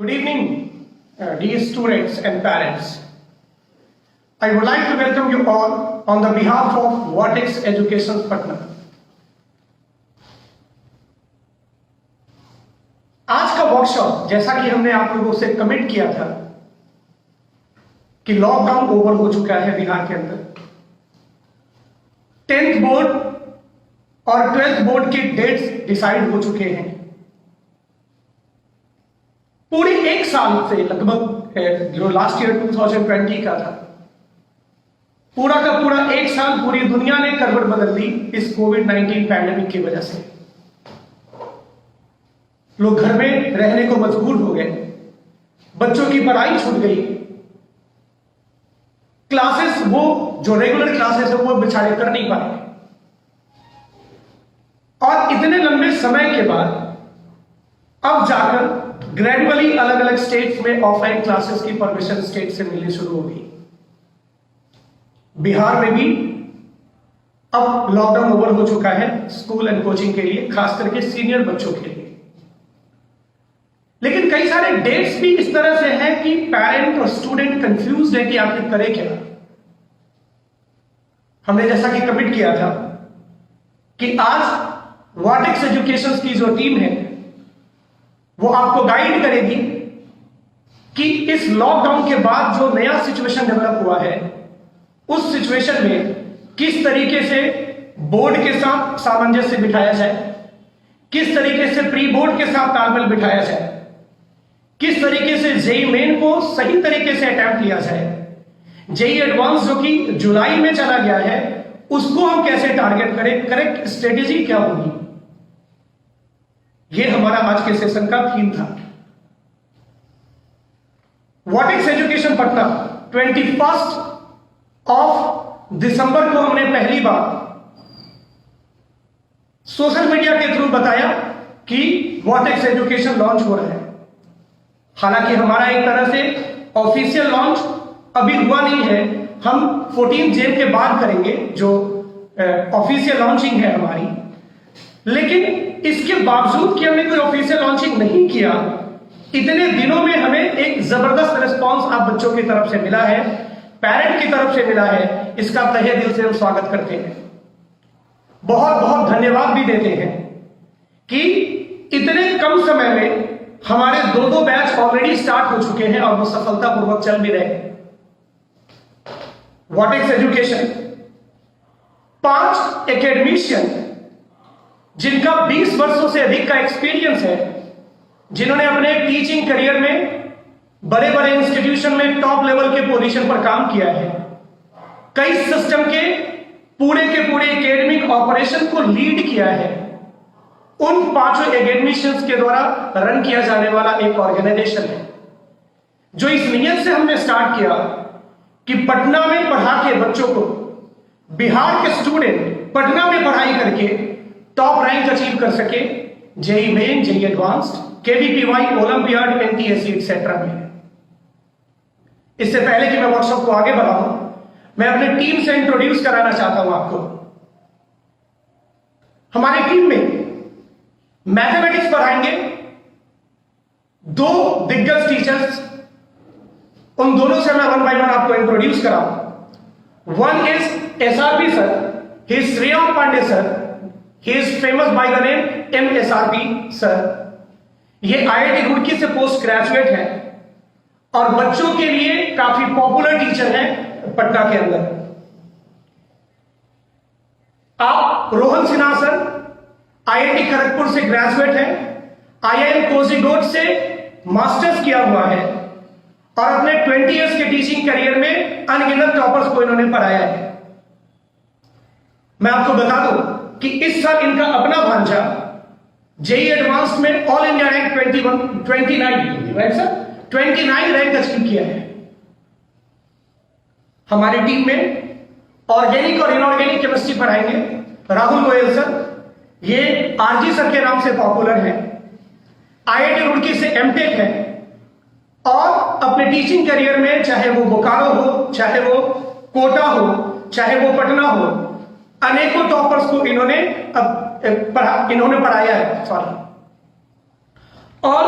Good evening, dear students and parents. I would like to welcome you all on the behalf of Vortex Education Patna. आज का workshop, जैसा कि हमने आप लोगों से कमिट किया था कि लॉकडाउन ओवर हो चुका है बिहार के अंदर, 10th बोर्ड और 12th बोर्ड की डेट्स डिसाइड हो चुके हैं। पूरी एक साल से लगभग जो लास्ट ईयर 2020 का था, पूरा का पूरा एक साल पूरी दुनिया ने करवट बदल दी इस कोविड-19 पैंडेमिक की वजह से। लोग घर में रहने को मजबूर हो गए, बच्चों की पढ़ाई छूट गई, क्लासेस वो जो रेगुलर क्लासेस है वो बेचारे कर नहीं पाए, और इतने लंबे समय के बाद अब जाकर ग्रेजुअली अलग अलग स्टेट्स में ऑफलाइन क्लासेस की परमिशन स्टेट से मिलनी शुरू हो गई। बिहार में भी अब लॉकडाउन ओवर हो चुका है स्कूल एंड कोचिंग के लिए, खास करके सीनियर बच्चों के लिए। लेकिन कई सारे डेट्स भी इस तरह से हैं कि पेरेंट और स्टूडेंट कंफ्यूज है कि आखिर करें क्या। हमने जैसा कि कमिट किया था कि आज वर्टेक्स एजुकेशन की जो टीम है वो आपको गाइड करेगी कि इस लॉकडाउन के बाद जो नया सिचुएशन डेवलप हुआ है उस सिचुएशन में किस तरीके से बोर्ड के साथ सामंजस्य बिठाया जाए, किस तरीके से प्री बोर्ड के साथ तालमेल बिठाया जाए, किस तरीके से जेई मेन को सही तरीके से अटेम्प्ट किया जाए, जेई एडवांस जो कि जुलाई में चला गया है उसको हम कैसे टारगेट करें, करेक्ट स्ट्रेटेजी क्या होगी। यह हमारा आज के सेशन का थीम था। वर्टेक्स एजुकेशन पटना 21 दिसंबर को हमने पहली बार सोशल मीडिया के थ्रू बताया कि वर्टेक्स एजुकेशन लॉन्च हो रहा है। हालांकि हमारा एक तरह से ऑफिशियल लॉन्च अभी हुआ नहीं है, हम 14 जेन के बाद करेंगे जो ऑफिशियल लॉन्चिंग है हमारी। लेकिन इसके बावजूद कि हमने कोई ऑफिशियल लॉन्चिंग नहीं किया, इतने दिनों में हमें एक जबरदस्त रिस्पांस आप बच्चों की तरफ से मिला है, पेरेंट की तरफ से मिला है, इसका तहे दिल से हम स्वागत करते हैं। बहुत बहुत धन्यवाद भी देते हैं कि इतने कम समय में हमारे दो बैच ऑलरेडी स्टार्ट हो चुके हैं और वो सफलतापूर्वक चल भी रहे हैं। वर्टेक्स एजुकेशन 5 एकेडमिशियन जिनका 20 वर्षों से अधिक का एक्सपीरियंस है, जिन्होंने अपने टीचिंग करियर में बड़े बड़े इंस्टीट्यूशन में टॉप लेवल के पोजीशन पर काम किया है, कई सिस्टम के पूरे एकेडमिक ऑपरेशन को लीड किया है, उन 5 एकेडमिशियंस के द्वारा रन किया जाने वाला एक ऑर्गेनाइजेशन है जो इस नियत से हमने स्टार्ट किया कि पटना में पढ़ा के बच्चों को, बिहार के स्टूडेंट पटना में पढ़ाई करके टॉप रैंक अचीव कर सके JEE Main, JEE Advanced, KVPY, olympiad, NTSC etcetera में। इससे पहले कि मैं वर्कशॉप को आगे बढ़ाऊं, मैं अपने टीम से इंट्रोड्यूस कराना चाहता हूं आपको। हमारी टीम में मैथमेटिक्स पढ़ाएंगे 2 दिग्गज टीचर्स, उन दोनों से मैं 1 बाय 1 आपको इंट्रोड्यूस कराऊं। One is SRP sir, he is Shreyank Pandey sir, he is famous by the name MSRP sir. ये IIT रुड़की से पोस्ट ग्रेजुएट है और बच्चों के लिए काफी पॉपुलर टीचर है पटना के अंदर। आप रोहन सिन्हा सर IIT खड़गपुर से ग्रेजुएट है, IIM कोझिकोड से मास्टर्स किया हुआ है और अपने 20 इयर्स के टीचिंग करियर में अनगिनत टॉपर्स को इन्होंने पढ़ाया है। मैं आपको बता दूं कि इस साल इनका अपना भांजा जेई एडवांस में all India rank 29 right sir, 29 rank achieve किया है। हमारी टीम में ऑर्गेनिक और इनऑर्गेनिक केमिस्ट्री पढ़ाएंगे राहुल गोयल सर, ये आरजी सर के नाम से पॉपुलर है, IIT रुड़की से एमटेक है और अपने टीचिंग करियर में चाहे वो बोकारो हो, चाहे वो कोटा हो, चाहे वो पटना हो, अनेकों टॉपर्स को इन्होंने पढ़ाया है। और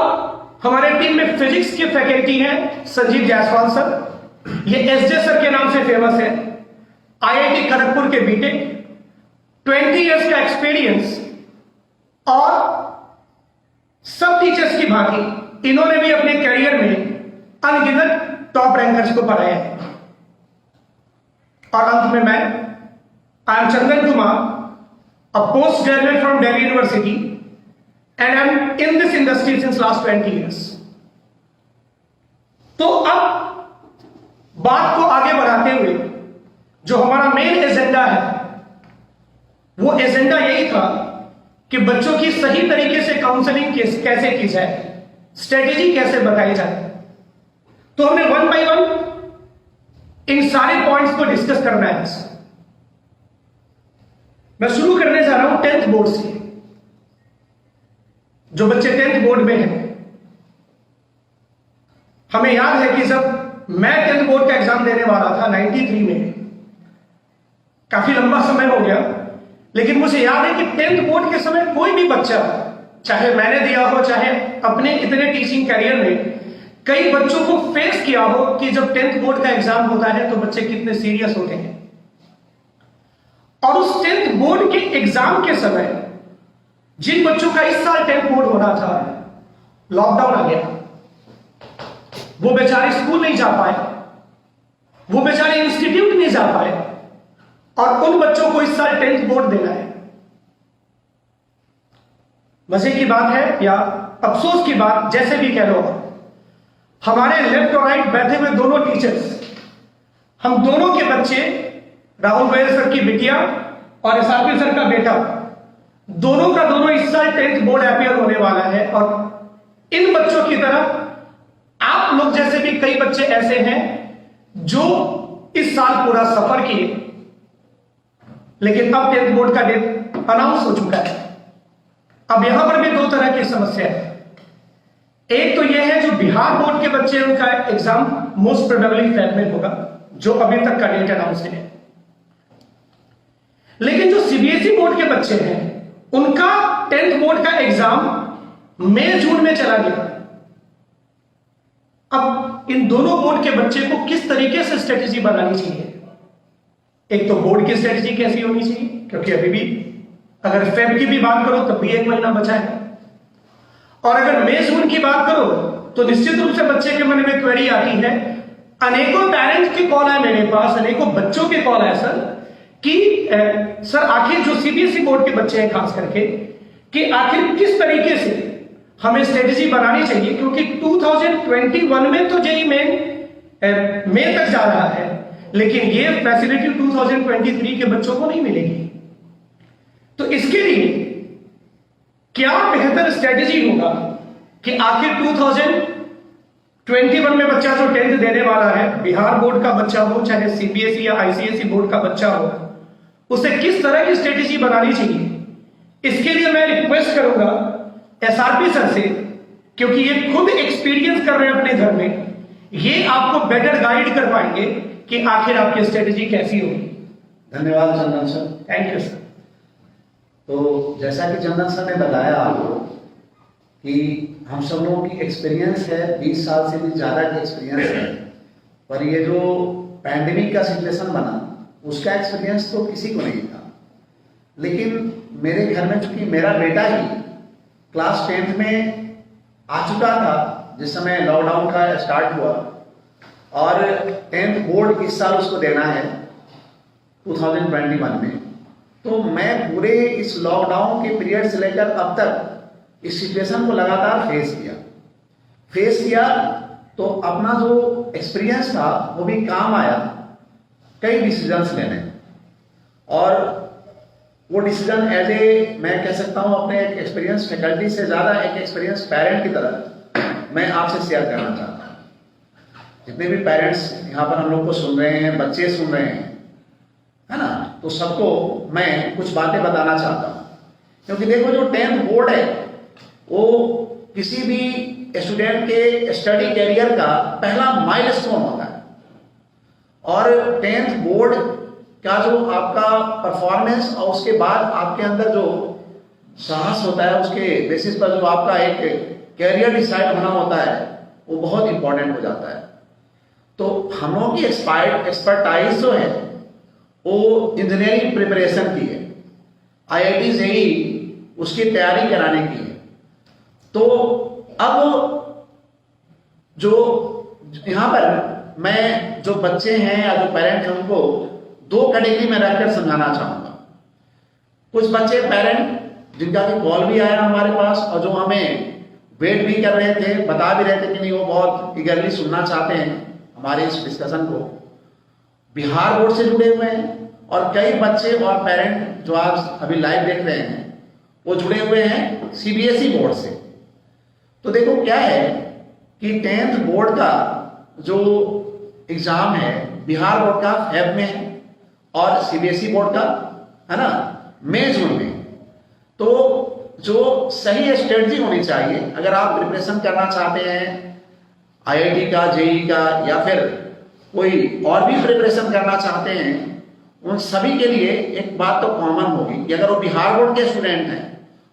हमारे टीम में फिजिक्स के फैकल्टी हैं संजीव जायसवाल सर, ये एसजे सर के नाम से फेमस है, आईआईटी खड़गपुर के बीटेक, 20 इयर्स का एक्सपीरियंस, और सब टीचर्स की भांति इन्होंने भी अपने करियर में अनगिनत टॉप रैंकर्स को पढ़ाया है। और अंत में मैं, I am Chandan Kumar, a post graduate from Delhi university, and I'm in this industry since last 20 years. तो अब बात को आगे बढ़ाते हुए जो हमारा मेन एजेंडा है, वो एजेंडा यही था कि बच्चों की सही तरीके से काउंसलिंग कैसे की जाए, स्ट्रेटेजी कैसे बताई जाए। तो हमने 1 by 1 इन सारे पॉइंट्स को डिस्कस करना है। मैं शुरू करने जा रहा हूं 10th बोर्ड से। जो बच्चे 10th बोर्ड में हैं, हमें याद है कि जब मैं 10th बोर्ड का एग्जाम देने वाला था 93 में, काफी लंबा समय हो गया, लेकिन मुझे याद है कि 10th बोर्ड के समय कोई भी बच्चा, चाहे मैंने दिया हो, चाहे अपने इतने टीचिंग करियर में कई बच्चों को फेस किया हो कि जब 10th बोर्ड का एग्जाम होता है तो बच्चे कितने सीरियस होते हैं। और उस 10th बोर्ड के एग्जाम के समय जिन बच्चों का इस साल 10th बोर्ड होना था, लॉकडाउन आ गया, वो बेचारे स्कूल नहीं जा पाए, वो बेचारे इंस्टीट्यूट नहीं जा पाए, और उन बच्चों को इस साल 10th बोर्ड देना है। मजे की बात है या अफसोस की बात, जैसे भी कह लो, हमारे लेफ्ट और राइट बैठे हुए दोनों टीचर्स, हम दोनों के बच्चे, राहुल गोयल सर की बिटिया और एसआरपी सर का बेटा, दोनों का दोनों इस साल 10th बोर्ड अपीयर होने वाला है। और इन बच्चों की तरह आप लोग जैसे भी कई बच्चे ऐसे हैं जो इस साल पूरा सफर किए, लेकिन अब 10th बोर्ड का डेट अनाउंस हो चुका है। अब यहां पर भी दो तरह की समस्या है। एक तो यह है जो बिहार बोर्ड के बच्चे, उनका एग्जाम मोस्ट प्रोबेबली फेब में होगा, जो अभी तक का डेट अनाउंस है। लेकिन जो सीबीएसई बोर्ड के बच्चे हैं, उनका 10th बोर्ड का एग्जाम मई जून में चला गया। अब इन दोनों बोर्ड के बच्चे को किस तरीके से स्ट्रेटेजी बनानी चाहिए? एक तो बोर्ड की स्ट्रेटेजी कैसी होनी चाहिए, क्योंकि अभी भी अगर फेब की भी बात करो तब भी 1 महीना बचा है, और अगर मई जून की बात करो तो निश्चित रूप से बच्चे के मन में क्वेरी आती है। अनेकों पेरेंट्स के कॉल आए मेरे पास, अनेकों बच्चों के कॉल आए सर कि सर आखिर जो सीबीएसई बोर्ड के बच्चे हैं खास करके, कि आखिर किस तरीके से हमें स्ट्रेटेजी बनानी चाहिए, क्योंकि 2021 में तो जेईई मेन मई तक जा रहा है, लेकिन ये फैसिलिटी 2023 के बच्चों को नहीं मिलेगी। तो इसके लिए क्या बेहतर स्ट्रेटेजी होगा कि आखिर 2021 में बच्चा जो 10th देने वाला है, बिहार बोर्ड का बच्चा हो, चाहे सीबीएसई या आईसीएसई बोर्ड का बच्चा हो, उसे किस तरह की स्ट्रेटेजी बनानी चाहिए। इसके लिए मैं रिक्वेस्ट करूंगा एसआरपी सर से, क्योंकि ये खुद एक्सपीरियंस कर रहे हैं अपने घर में, ये आपको बेटर गाइड कर पाएंगे कि आखिर आपकी स्ट्रेटेजी कैसी होगी। धन्यवाद चंदन सर। Thank you sir. तो जैसा कि चंदन सर ने बताया आपको कि हम सब लोगों की एक्सपीरियंस है, 20 साल से भी ज़्यादा की एक्सपीरियंस है, पर ये जो पैंडेमिक का सिचुएशन बना उसका एक्सपीरियंस तो किसी को नहीं था। लेकिन मेरे घर में चूंकि मेरा बेटा ही क्लास 10th में आ चुका था जिस समय लॉकडाउन का स्टार्ट हुआ, और 10th बोर्ड इस साल उसको देना है 2021 में, तो मैं पूरे इस लॉकडाउन के पीरियड से लेकर अब तक इस सिचुएशन को लगातार फेस किया। तो अपना जो एक्सपीरियंस था वो भी काम आया कई डिसीजंस लेने, और वो डिसीजन एज ए, मैं कह सकता हूँ अपने एक एक्सपीरियंस फैकल्टी से ज़्यादा एक एक्सपीरियंस पेरेंट की तरह मैं आपसे शेयर करना चाहता हूँ। जितने भी पेरेंट्स यहाँ पर हम लोग को सुन रहे हैं, बच्चे सुन रहे हैं, है ना, तो सबको मैं कुछ बातें बताना चाहता हूँ। क्योंकि देखो जो 10th बोर्ड है वो किसी भी स्टूडेंट के स्टडी कैरियर का पहला माइलस्टोन होता है, और 10th बोर्ड का जो आपका परफॉर्मेंस और उसके बाद आपके अंदर जो साहस होता है, उसके बेसिस पर जो आपका एक कैरियर डिसाइड होना होता है वो बहुत इंपॉर्टेंट हो जाता है। तो हम लोगों की एक्सपर्टाइज जो है वो इंजीनियरिंग प्रिपरेशन की है, IIT जेईई उसकी तैयारी कराने की है। तो अब जो यहाँ पर मैं जो बच्चे हैं या जो पेरेंट्स हैं उनको दो कैटेगरी में रखकर समझाना चाहूंगा। कुछ बच्चे पेरेंट जिनका कि कॉल भी आया हमारे पास और जो हमें वेट भी कर रहे थे, बता भी रहे थे कि नहीं वो बहुत ईगरली सुनना चाहते हैं हमारे इस डिस्कशन को, बिहार बोर्ड से जुड़े हुए हैं। और कई बच्चे और पेरेंट जो आज अभी लाइव देख रहे हैं वो जुड़े हुए हैं CBSE बोर्ड से। तो देखो क्या है कि 10th बोर्ड का जो एग्जाम है बिहार बोर्ड का फेब में है और CBSE बोर्ड का है ना मई जून में। तो जो सही स्ट्रेटजी होनी चाहिए अगर आप प्रिपरेशन करना चाहते हैं IIT का, जेईई का या फिर कोई और भी प्रिपरेशन करना चाहते हैं, उन सभी के लिए एक बात तो कॉमन होगी कि अगर वो बिहार बोर्ड के स्टूडेंट हैं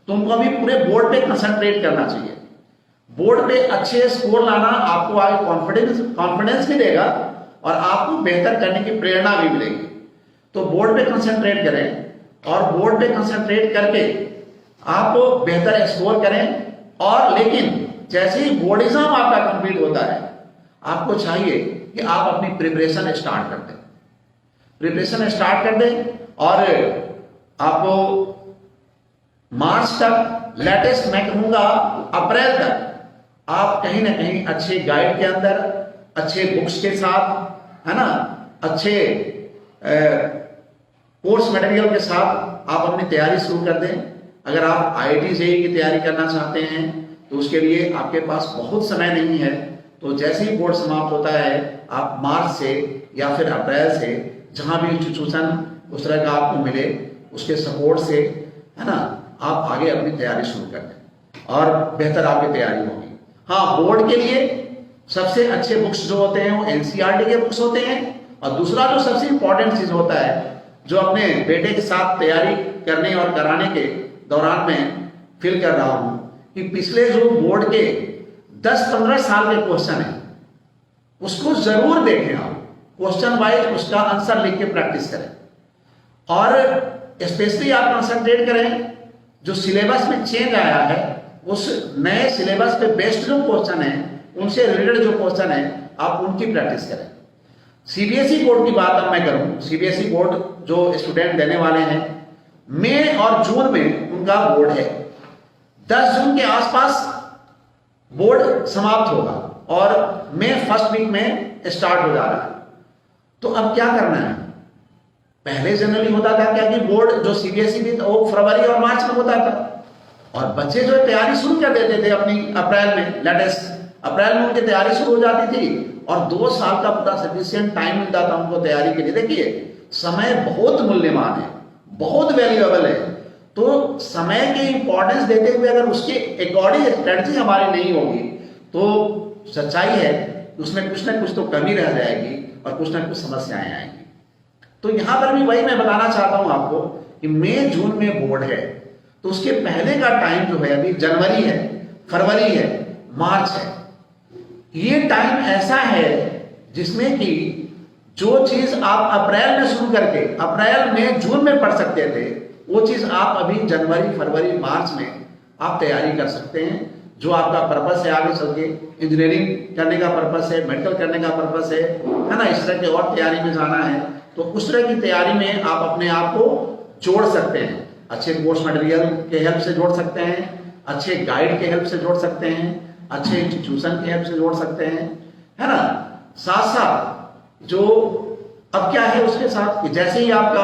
तो उनको अभी पूरे बोर्ड पे कंसंट्रेट करना चाहिए। बोर्ड पे अच्छे स्कोर लाना आपको आगे कॉन्फिडेंस भी देगा और आपको बेहतर करने की प्रेरणा भी मिलेगी। तो बोर्ड पे कंसंट्रेट करें और बोर्ड पे कंसंट्रेट करके आप बेहतर स्कोर करें। और लेकिन जैसे ही बोर्ड एग्जाम आपका कंप्लीट होता है आपको चाहिए कि आप अपनी प्रिपरेशन स्टार्ट कर दें, और आपको मार्च तक, लेटेस्ट मैं कहूंगा अप्रैल तक, आप कहीं ना कहीं अच्छे गाइड के अंदर, अच्छे बुक्स के साथ है ना, अच्छे कोर्स मटेरियल के साथ आप अपनी तैयारी शुरू कर दें। अगर आप IIT जेईई की तैयारी करना चाहते हैं तो उसके लिए आपके पास बहुत समय नहीं है। तो जैसे ही बोर्ड समाप्त होता है आप मार्च से या फिर अप्रैल से जहां भी इंस्टीट्यूशन उस तरह का आपको मिले उसके सपोर्ट से है ना आप आगे अपनी तैयारी शुरू कर दें और बेहतर आपकी तैयारी होगी। हाँ, बोर्ड के लिए सबसे अच्छे बुक्स जो होते हैं वो NCERT के बुक्स होते हैं। और दूसरा जो सबसे इंपॉर्टेंट चीज होता है जो अपने बेटे के साथ तैयारी करने और कराने के दौरान में फील कर रहा हूं कि पिछले जो बोर्ड के 10-15 साल के क्वेश्चन है उसको जरूर देखें। आप क्वेश्चन वाइज उसका आंसर लिख के प्रैक्टिस करें और स्पेशली आप कंसंट्रेट करें जो सिलेबस में चेंज आया है उस नए सिलेबस पे बेस्ड जो क्वेश्चन है उनसे रिलेटेड जो क्वेश्चन है आप उनकी प्रैक्टिस करें। CBSE बोर्ड की बात अब मैं करूं, CBSE बोर्ड जो स्टूडेंट देने वाले हैं मई और जून में उनका बोर्ड है। 10 जून के आसपास बोर्ड समाप्त होगा और मई फर्स्ट वीक में स्टार्ट हो जा रहा है। तो अब क्या करना है? पहले जनरली होता था क्या कि बोर्ड जो CBSE भी था वो फरवरी और मार्च में होता था और बच्चे जो तैयारी शुरू कर देते थे अपनी अप्रैल में, लेटेस्ट अप्रैल में उनकी तैयारी शुरू हो जाती थी और 2 साल का पूरा सफिशिएंट टाइम मिलता था उनको तैयारी के लिए। देखिए समय बहुत मूल्यवान है, बहुत वैल्यूएबल है। तो समय के इंपॉर्टेंस देते हुए अगर उसके अकॉर्डिंग स्ट्रेटजी हमारी नहीं होगी तो सच्चाई है उसमें कुछ ना कुछ तो कमी रह जाएगी और कुछ ना कुछ समस्याएं आएंगी। तो यहां पर भी वही मैं बताना चाहता हूं आपको कि मई जून में बोर्ड है तो उसके पहले का टाइम जो है अभी जनवरी है, फरवरी है, मार्च है। ये टाइम ऐसा है जिसमें कि जो चीज आप अप्रैल में शुरू करके अप्रैल में जून में पढ़ सकते थे वो चीज आप अभी जनवरी, फरवरी, मार्च में आप तैयारी कर सकते हैं। जो आपका पर्पस है आगे चल के इंजीनियरिंग करने का पर्पस है, मेडिकल करने का पर्पस है ना, इस तरह के और तैयारी में जाना है तो उस तरह की तैयारी में आप अपने आप को जोड़ सकते हैं। अच्छे कोर्स मटेरियल के हेल्प से जोड़ सकते हैं, अच्छे गाइड के हेल्प से जोड़ सकते हैं, अच्छे इंस्टीट्यूशन के हेल्प से जोड़ सकते हैं, है ना। साथ साथ जो अब क्या है उसके साथ कि जैसे ही आपका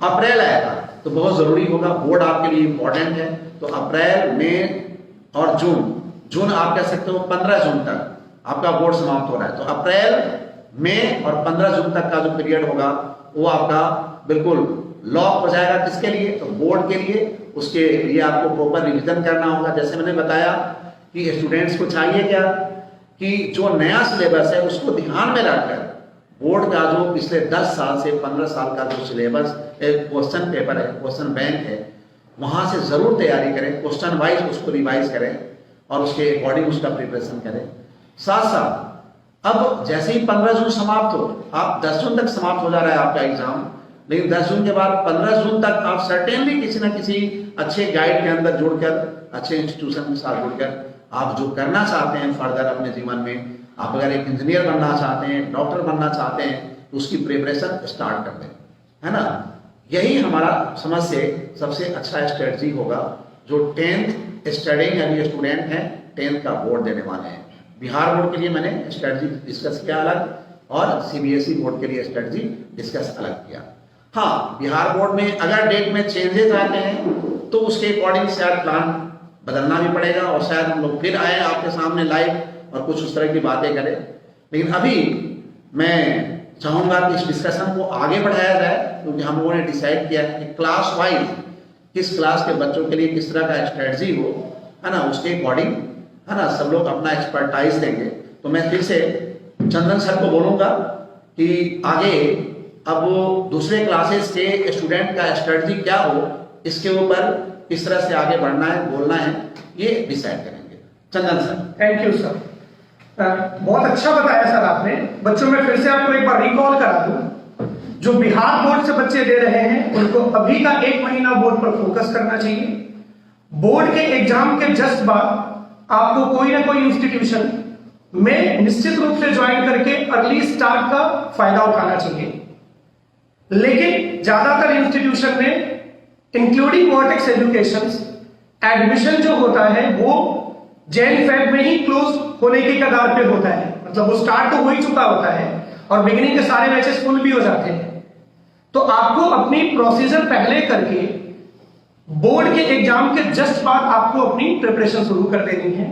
अप्रैल आएगा तो बहुत जरूरी होगा, बोर्ड आपके लिए इंपॉर्टेंट है। तो अप्रैल, मई और जून आप कह सकते हो 15 जून तक आपका बोर्ड समाप्त हो रहा है। तो अप्रैल, मई और 15 जून तक का जो पीरियड होगा वो आपका बिल्कुल लॉक हो जाएगा। किसके लिए? तो बोर्ड के लिए। उसके लिए आपको प्रॉपर रिवीजन करना होगा। जैसे मैंने बताया कि स्टूडेंट्स को चाहिए क्या कि जो नया सिलेबस है उसको ध्यान में रखकर बोर्ड का जो पिछले 10 साल से 15 साल का जो सिलेबस क्वेश्चन पेपर है, क्वेश्चन बैंक है, वहां से जरूर तैयारी करें, क्वेश्चन वाइज उसको रिवाइज करें। और उसके अकॉर्डिंग उसका प्रिपरेशन करें। साथ साथ अब जैसे ही 15 जून समाप्त हो, आप 10 जून तक समाप्त हो जा रहा है आपका एग्जाम, लेकिन 10 जून के बाद 15 जून तक आप सर्टेनली किसी ना किसी अच्छे गाइड के अंदर जुड़कर, अच्छे इंस्टीट्यूशन के साथ जुड़कर आप जो करना चाहते हैं फर्दर अपने जीवन में, आप अगर एक इंजीनियर बनना चाहते हैं, डॉक्टर बनना चाहते हैं, तो उसकी प्रिपरेशन स्टार्ट कर दें, है ना। यही हमारा समझ से सबसे अच्छा स्ट्रेटजी होगा जो 10th स्टडिंग अभी स्टूडेंट हैं, 10th का बोर्ड देने वाले हैं। बिहार बोर्ड के लिए मैंने स्ट्रेटजी डिस्कस किया अलग, और सीबीएसई बोर्ड के लिए स्ट्रेटजी डिस्कस अलग किया। हाँ, बिहार बोर्ड में अगर डेट में चेंजेस आते हैं तो उसके अकॉर्डिंग शायद प्लान बदलना भी पड़ेगा, और शायद हम लोग फिर आए आपके सामने लाइव और कुछ उस तरह की बातें करें। लेकिन अभी मैं चाहूंगा कि इस डिस्कशन को आगे बढ़ाया जाए, क्योंकि हम लोगों ने डिसाइड किया है कि क्लास वाइज किस क्लास के बच्चों के लिए किस तरह का स्ट्रेटजी हो, है ना, उसके अकॉर्डिंग, है ना, सब लोग अपना एक्सपर्टाइज देंगे। तो मैं फिर से चंदन सर को बोलूंगा कि आगे अब दूसरे क्लासेस के स्टूडेंट का स्ट्रेटजी क्या हो, इसके ऊपर किस तरह से आगे बढ़ना है, बोलना है, ये डिसाइड करेंगे। चंदन सर। थैंक यू सर, बहुत अच्छा बताया सर आपने। बच्चों में फिर से आपको एक बार रिकॉल करा दूं, जो बिहार बोर्ड से बच्चे दे रहे हैं उनको अभी का 1 महीना बोर्ड पर फोकस करना चाहिए। बोर्ड के एग्जाम के जस्ट बाद आपको कोई ना कोई इंस्टीट्यूशन में निश्चित रूप से ज्वाइन करके अर्ली स्टार्ट का फायदा उठाना चाहिए। लेकिन ज्यादातर इंस्टीट्यूशन में इंक्लूडिंग वर्टेक्स एजुकेशन एडमिशन जो होता है वो जैन फेब में ही क्लोज होने के कगार पे होता है, मतलब वो स्टार्ट तो हो ही चुका होता है और बिगिनिंग के सारे बैचेस फुल भी हो जाते हैं। तो आपको अपनी प्रोसीजर पहले करके बोर्ड के एग्जाम के जस्ट बाद आपको अपनी प्रिपरेशन शुरू कर देनी है।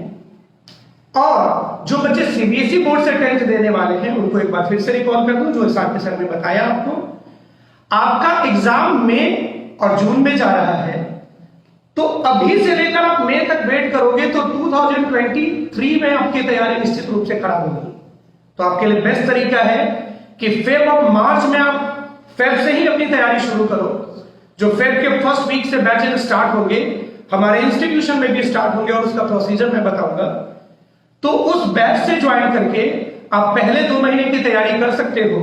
और जो बच्चे सीबीएसई बोर्ड से 10th देने वाले हैं उनको एक बार फिर से रिकॉल कर दूं, जो साथ सर ने बताया आपको, आपका एग्जाम मई और जून में जा रहा है, तो अभी से लेकर आप मई तक वेट करोगे तो 2023 में आपकी तैयारी निश्चित रूप से खराब होगी। तो आपके लिए बेस्ट तरीका है कि फेब और मार्च में आप फेब से ही अपनी तैयारी शुरू करो। जो फेब के फर्स्ट वीक से बैचेस स्टार्ट होंगे, हमारे इंस्टीट्यूशन में भी स्टार्ट होंगे और उसका प्रोसीजर मैं बताऊंगा, तो उस बैच से ज्वाइन करके आप पहले 2 महीने की तैयारी कर सकते हो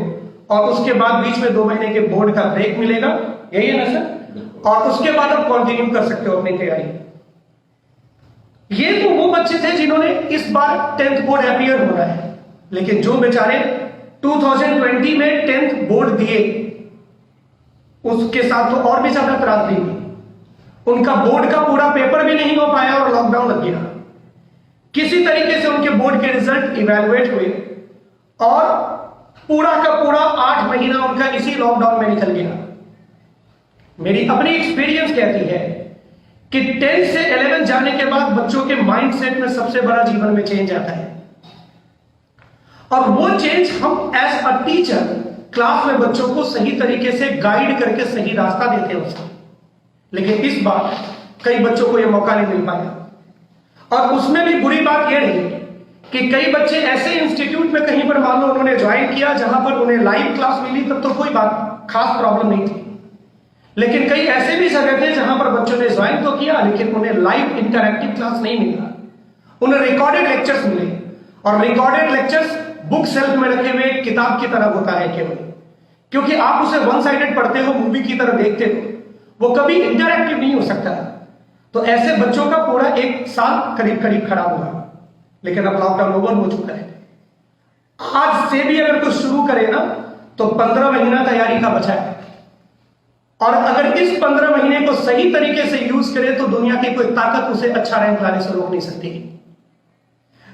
और उसके बाद बीच में 2 महीने के बोर्ड का ब्रेक मिलेगा, यही है ना सर? और उसके बाद आप कंटिन्यू कर सकते हो अपनी तैयारी। ये तो वो बच्चे थे जिन्होंने इस बार 10th बोर्ड अपीयर हो रहा है, लेकिन जो बेचारे 2020 में 10th बोर्ड दिए उसके साथ तो और भी ज्यादा त्रासदी हुई। उनका बोर्ड का पूरा पेपर भी नहीं हो पाया और लॉकडाउन लग गया। किसी तरीके से उनके बोर्ड के रिजल्ट इवैल्यूएट हुए और पूरा का पूरा 8 महीना उनका इसी लॉकडाउन में निकल गया। मेरी अपनी एक्सपीरियंस कहती है कि 10 से 11 जाने के बाद बच्चों के माइंडसेट में सबसे बड़ा जीवन में चेंज आता है, और वो चेंज हम एज अ टीचर क्लास में बच्चों को सही तरीके से गाइड करके सही रास्ता देते हैं उसको। लेकिन इस बार कई बच्चों को यह मौका नहीं मिल पाया, और उसमें भी बुरी बात यह रही कि कई बच्चे ऐसे इंस्टीट्यूट में कहीं पर मान लो उन्होंने ज्वाइन किया जहां पर उन्हें लाइव क्लास मिली, तब तो कोई बात खास प्रॉब्लम नहीं थी। लेकिन कई ऐसे भी जगह थे जहां पर बच्चों ने ज्वाइन तो किया लेकिन उन्हें लाइव इंटरैक्टिव क्लास नहीं मिला, उन्हें रिकॉर्डेड लेक्चर्स मिले, और रिकॉर्डेड लेक्चर्स बुक सेल्फ में रखे हुए किताब की तरह होता है केवल, क्योंकि आप उसे वन साइडेड पढ़ते हो, मूवी की तरह देखते हो, वो कभी इंटरैक्टिव नहीं हो सकता। तो ऐसे बच्चों का पूरा 1 साल करीब करीब खराब हुआ। लेकिन अब लॉकडाउन ओवर हो चुका है, आज से भी अगर कुछ शुरू करे ना तो 15 महीना तैयारी का बचा है, और अगर इस 15 महीने को सही तरीके से यूज करे तो दुनिया की कोई ताकत उसे अच्छा रैंक लाने से रोक नहीं सकती।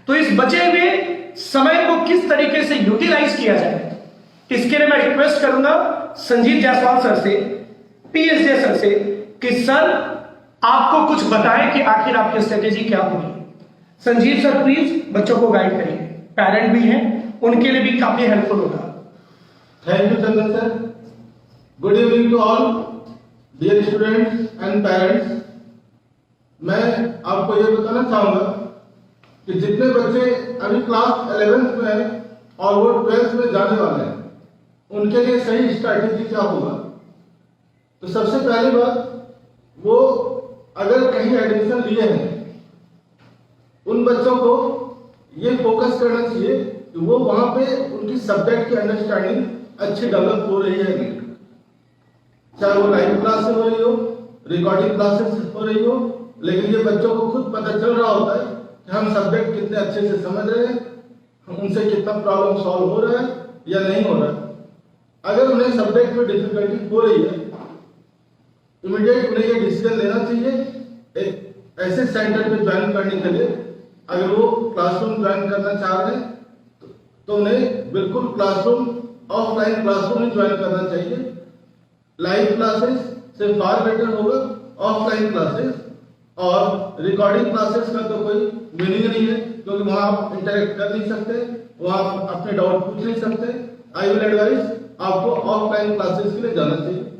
तो इस बचे हुए समय को किस तरीके से यूटिलाइज किया जाए, इसके लिए मैं रिक्वेस्ट करूंगा संजीव जायसवाल सर से, पीएसजे सर से, कि सर आपको कुछ बताएं कि आखिर आपकी स्ट्रेटेजी क्या होगी। संजीव सर प्लीज बच्चों को गाइड करिए, पेरेंट भी हैं, उनके लिए भी काफी हेल्पफुल होगा। Thank you Chandan sir. Good evening to all dear students and parents. मैं आपको ये बताना चाहूंगा कि जितने बच्चे अभी क्लास 11th में हैं और वो 12th में जाने वाले हैं, उनके लिए सही स्ट्रैटेजी क्या होगा। तो सबसे पहली बात, वो अगर कहीं एडमिशन लिए हैं उन बच्चों को ये फोकस करना चाहिए कि वो वहां पे उनकी सब्जेक्ट की अंडरस्टैंडिंग अच्छी डेवलप हो रही है नहीं, चाहे वो लाइव क्लास से हो रही हो, रिकॉर्डिंग क्लासेस हो रही हो, लेकिन ये बच्चों को खुद पता चल रहा होता है कि हम सब्जेक्ट कितने अच्छे से समझ रहे हैं, उनसे कितना प्रॉब्लम सॉल्व हो रहा है या नहीं हो रहा है। अगर उन्हें सब्जेक्ट में डिफिकल्टी हो रही है, इमीडिएट उन्हें ये डिसीजन लेना चाहिए एक ऐसे सेंटर पे ज्वाइन करने के लिए। अगर वो क्लासरूम ज्वाइन करना चाह रहे हैं तो उन्हें बिल्कुल क्लासरूम, ऑफलाइन क्लासरूम ही ज्वाइन करना चाहिए। लाइव क्लासेस से फार बेटर होगा ऑफलाइन क्लासेस, और रिकॉर्डिंग क्लासेस का तो कोई मीनिंग नहीं है, क्योंकि वहां आप इंटरेक्ट कर नहीं सकते, वहां आप अपने डाउट पूछ नहीं सकते। आई विल एडवाइज आपको ऑफलाइन क्लासेस के लिए जाना चाहिए।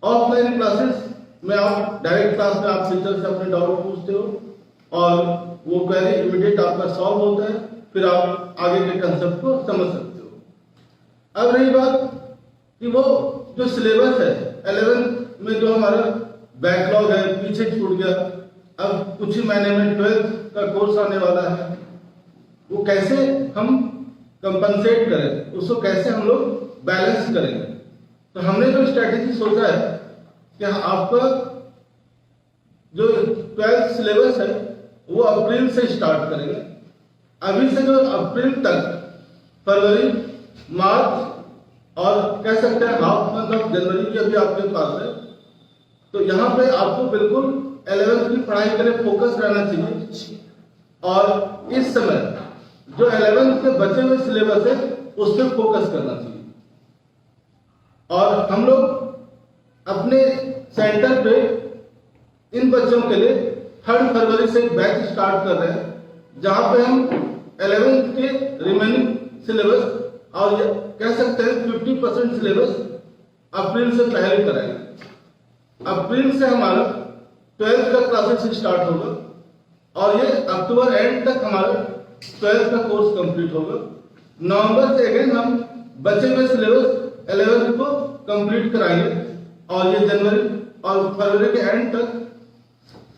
ऑफलाइन क्लासेस में आप डायरेक्ट क्लास में आप टीचर से अपने डाउट पूछते हो और वो क्वेरी इमीडिएट आपका सॉल्व होता है, फिर आप आगे के कंसेप्ट को समझ सकते हो। अब रही बात कि वो जो सिलेबस है 11th में जो हमारा बैकलॉग है, पीछे छूट गया, अब कुछ ही महीने में 12th का कोर्स आने वाला है, वो कैसे हम कंपनसेट करें, उसको कैसे हम लोग बैलेंस करेंगे। तो हमने जो स्ट्रेटेजी सोचा है कि आपका जो 12th सिलेबस है वो अप्रैल से स्टार्ट करेंगे। अभी से जो अप्रैल तक, फरवरी, मार्च और कह सकते हैं हाफ मंथ ऑफ जनवरी भी अभी आपके पास है, तो यहाँ पे आपको बिल्कुल 11th की पढ़ाई के लिए फोकस रहना चाहिए। और इस समय जो 11th के बचे हुए सिलेबस है उस पर फोकस करना चाहिए। और हम लोग अपने सेंटर पे इन बच्चों के लिए 3 फरवरी से एक बैच स्टार्ट कर रहे हैं, जहां पे हम 11th के रिमेनिंग सिलेबस और ये कह सकते हैं 50% सिलेबस अप्रैल से पहले कराएंगे। अप्रैल से हमारा 12th का क्लासेस स्टार्ट होगा और ये अक्टूबर एंड तक हमारा 12th का कोर्स कंप्लीट होगा। नवंबर से अगेन हम बचे हुए सिलेबस 11th को कंप्लीट कराएंगे और ये जनवरी और फरवरी के एंड तक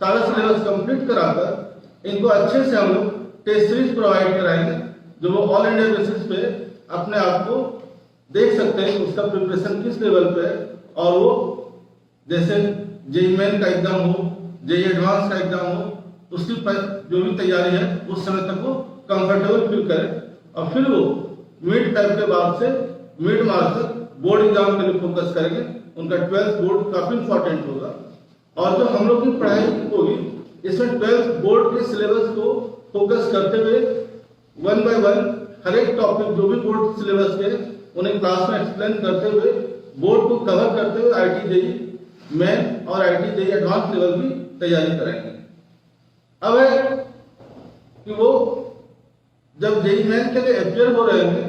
सारा सिलेबस कंप्लीट कराकर इनको अच्छे से हम लोग टेस्ट सीरीज प्रोवाइड कराएंगे, जो वो ऑल इंडिया बेसिस पे अपने आप को देख सकते हैं उसका प्रिपरेशन किस लेवल पे है। और वो जैसे जेईई मेन का एग्जाम हो, जेईई एडवांस का एग्जाम हो, उसकी जो भी तैयारी है उस समय तक वो कंफर्टेबल फील करें और फिर वो मिड टाइम के बाद से मिड मार्च तक बोर्ड एग्जाम के लिए फोकस करेंगे। उनका 12th बोर्ड काफी इंपॉर्टेंट होगा और जो हम लोग की पढ़ाई होगी इसमें 12th बोर्ड के सिलेबस को फोकस करते हुए 1 by 1 हर एक टॉपिक जो भी बोर्ड सिलेबस के उन्हें क्लास में एक्सप्लेन करते हुए बोर्ड को कवर करते हुए आईटी जेईई मेन और आईटी जेईई एडवांस लेवल की तैयारी कराएंगे। अब है कि वो जब जेईई मेन के लिए अपियर हो रहे होंगे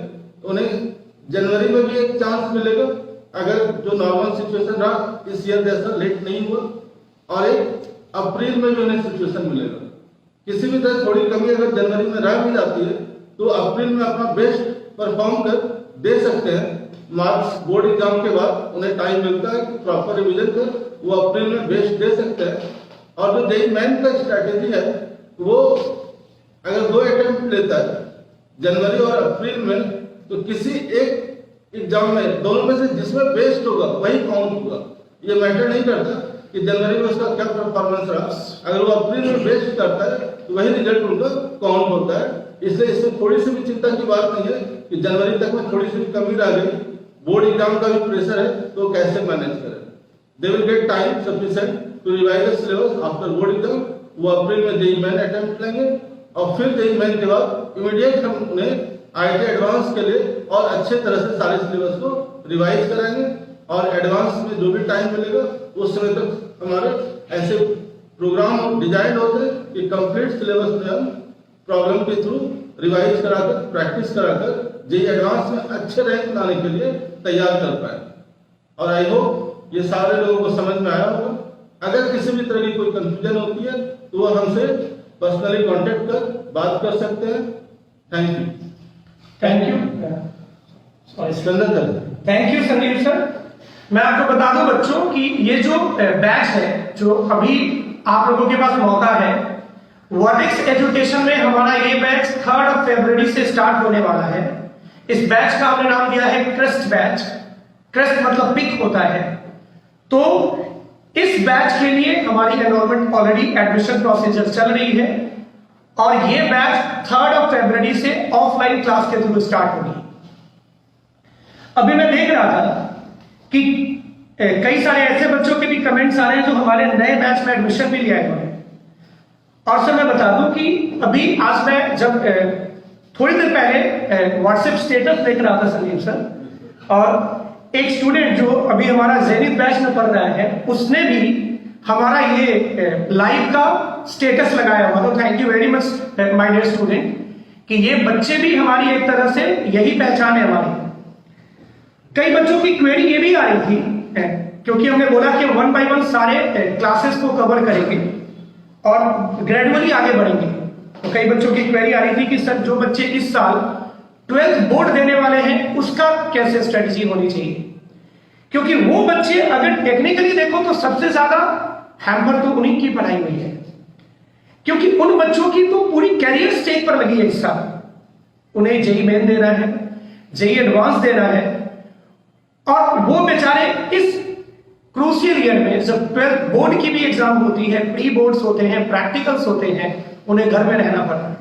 तो उन्हें जनवरी में भी एक चांस मिलेगा, अगर जो नॉर्मल सिचुएशन रहा इस ईयर जैसा लेट नहीं हुआ, और एक अप्रैल में भी उन्हें सिचुएशन मिलेगा। किसी भी तरह थोड़ी कमी अगर जनवरी में रह भी जाती है तो अप्रैल में अपना बेस्ट परफॉर्म कर दे सकते हैं। मार्च बोर्ड एग्जाम के बाद उन्हें टाइम मिलता है कि प्रॉपर रिवीजन कर वो अप्रैल में बेस्ट दे सकते हैं। और जो जेईई मेन का स्ट्रैटेजी है वो अगर 2 अटेम्प्ट लेता है जनवरी और अप्रैल में, तो किसी एक एग्जाम में दोनों में से जिसमें बेस्ट होगा वही काउंट होगा। ये मैटर नहीं करता कि जनवरी में उसका क्या परफॉर्मेंस रहा, अगर वो अप्रैल में बेस्ट करता है तो वही रिजल्ट उनका काउंट होता है। इसलिए इसमें थोड़ी सी भी चिंता की बात नहीं है कि जनवरी तक में थोड़ी सी भी कमी रह गई, बोर्ड एग्जाम का भी प्रेशर है तो कैसे मैनेज करें। They will get time sufficient to revise the syllabus after board exam. वो अप्रैल में जेईई मेन अटेम्प्ट लेंगे और फिर जेईई मेन के बाद इमीडिएट हम उन्हें आईटी एडवांस के लिए और अच्छे तरह से सारे सिलेबस को रिवाइज कराएंगे और एडवांस में जो भी टाइम मिलेगा उस समय तक हमारे ऐसे प्रोग्राम डिजाइन होते हैं कि कंप्लीट सिलेबस में हम प्रॉब्लम के थ्रू रिवाइज कराकर प्रैक्टिस कराकर जेईई एडवांस में अच्छे रैंक लाने के लिए तैयार कर पाए। और आई होप ये सारे लोगों को समझ में आया होगा। अगर किसी भी तरह की कोई कंफ्यूजन होती है तो वो हमसे पर्सनली कांटेक्ट कर बात कर सकते हैं। Thank you. Thank you thank you Sandeep sir. मैं आपको बता दूं बच्चों कि ये जो बैच है जो अभी आप लोगों के पास मौका है वर्टेक्स एजुकेशन में हमारा ये बैच 3 फरवरी से स्टार्ट होने वाला है। इस बैच का हमने नाम दिया है क्रेस्ट बैच। क्रेस्ट मतलब पिक होता है। तो इस बैच के लिए हमारी एनरोलमेंट ऑलरेडी एडमिशन प्रोसीजर चल रही है और ये बैच 3 फरवरी से ऑफलाइन क्लास के थ्रू स्टार्ट होगी। अभी मैं देख रहा था कि कई सारे ऐसे बच्चों के भी कमेंट्स आ रहे हैं जो हमारे नए बैच में एडमिशन भी लिया है। और सर मैं बता दूं कि अभी आज मैं जब थोड़ी देर पहले व्हाट्सएप स्टेटस देख रहा था संदीप सर, और एक स्टूडेंट जो अभी हमारा जेनिथ बैच में पढ़ रहा है उसने भी हमारा ये लाइव का स्टेटस लगाया हुआ। तो thank you very much my dear student कि ये बच्चे भी हमारी एक तरह से यही पहचान है हमारी। कई बच्चों की क्वेरी ये भी आ रही थी क्योंकि हमने बोला कि 1 by 1 सारे क्लासेस को कवर करेंगे और ग्रेजुअली आगे बढ़ेंगे। तो कई बच्चों की क्वेरी आ रही थी कि सर जो बच्चे इस साल 12th बोर्ड देने वाले हैं उसका कैसे स्ट्रेटजी होनी चाहिए, क्योंकि वो बच्चे अगर टेक्निकली देखो तो सबसे ज्यादा हैम्पर तो उन्हीं की पढ़ाई हुई है, क्योंकि उन बच्चों की तो पूरी कैरियर स्टेज पर लगी है इस साल। उन्हें जेई मेन देना है, जेई एडवांस देना है और वो बेचारे इस क्रूशियल ईयर में जब 12th बोर्ड की भी एग्जाम होती है, प्री बोर्ड्स होते हैं, प्रैक्टिकल्स होते हैं, उन्हें घर में रहना पड़ता है।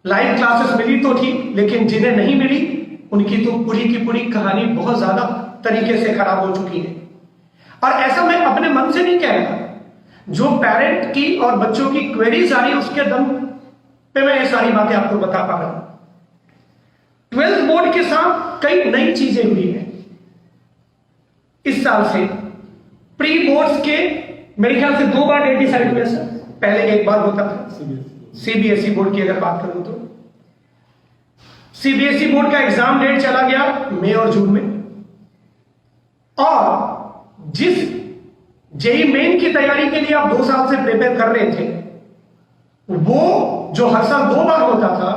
लाइव क्लासेस मिली तो ठीक, लेकिन जिन्हें नहीं मिली उनकी तो पूरी की पूरी कहानी बहुत ज्यादा तरीके से खराब हो चुकी है। और ऐसा मैं अपने मन से नहीं कह रहा, जो पेरेंट की और बच्चों की क्वेरीज आ रही है उसके दम पे मैं ये सारी बातें आपको बता पा रहा हूं। 12th बोर्ड के साथ कई नई चीजें हुई हैं इस साल से। प्री बोर्ड्स के मेरे ख्याल से 2 बार डेट डिसाइड हुए सर, पहले एक बार होता था। सीबीएसई बोर्ड की अगर बात करूं तो सीबीएसई बोर्ड का एग्जाम डेट चला गया मई और जून में, और जिस जेई मेन की तैयारी के लिए आप 2 साल से प्रिपेयर कर रहे थे वो जो हर साल 2 बार होता था,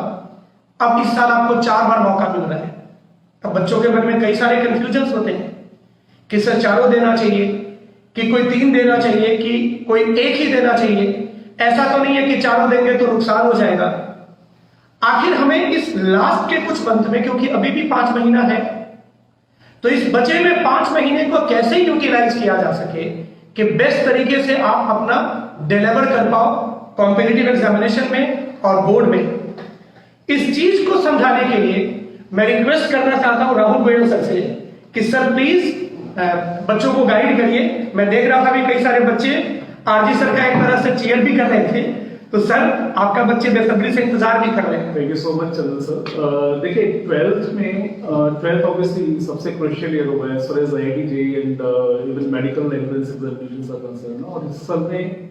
अब इस साल आपको 4 बार मौका मिल रहा है। अब बच्चों के मन में कई सारे कंफ्यूजन होते हैं कि सर चारों देना चाहिए, कि कोई 3 देना चाहिए, कि कोई 1 ही देना चाहिए। ऐसा तो नहीं है कि चारों देंगे तो नुकसान हो जाएगा। आखिर हमें इस लास्ट के कुछ मंथ में, क्योंकि अभी भी 5 महीना है, तो इस बचे हुए 5 महीने को कैसे यूटिलाइज किया जा सके कि बेस्ट तरीके से आप अपना डिलीवर कर पाओ कॉम्पिटिटिव एग्जामिनेशन में और बोर्ड में। इस चीज को समझाने के लिए मैं रिक्वेस्ट करना चाहता हूं राहुल गोयल सर से कि सर प्लीज बच्चों को गाइड करिए। मैं देख रहा था भी कई सारे बच्चे आरजी सर का एक तरह से चीयर भी कर रहे थे, तो सर आपका बच्चे बेसब्री से इंतजार भी कर रहे हैं। Thank you so much Chandan sir. देखिए 12th ऑब्वियसली सबसे क्रुशियल ईयर होगा as far as IIT JEE and even medical entrance examinations are concern. और इस साल में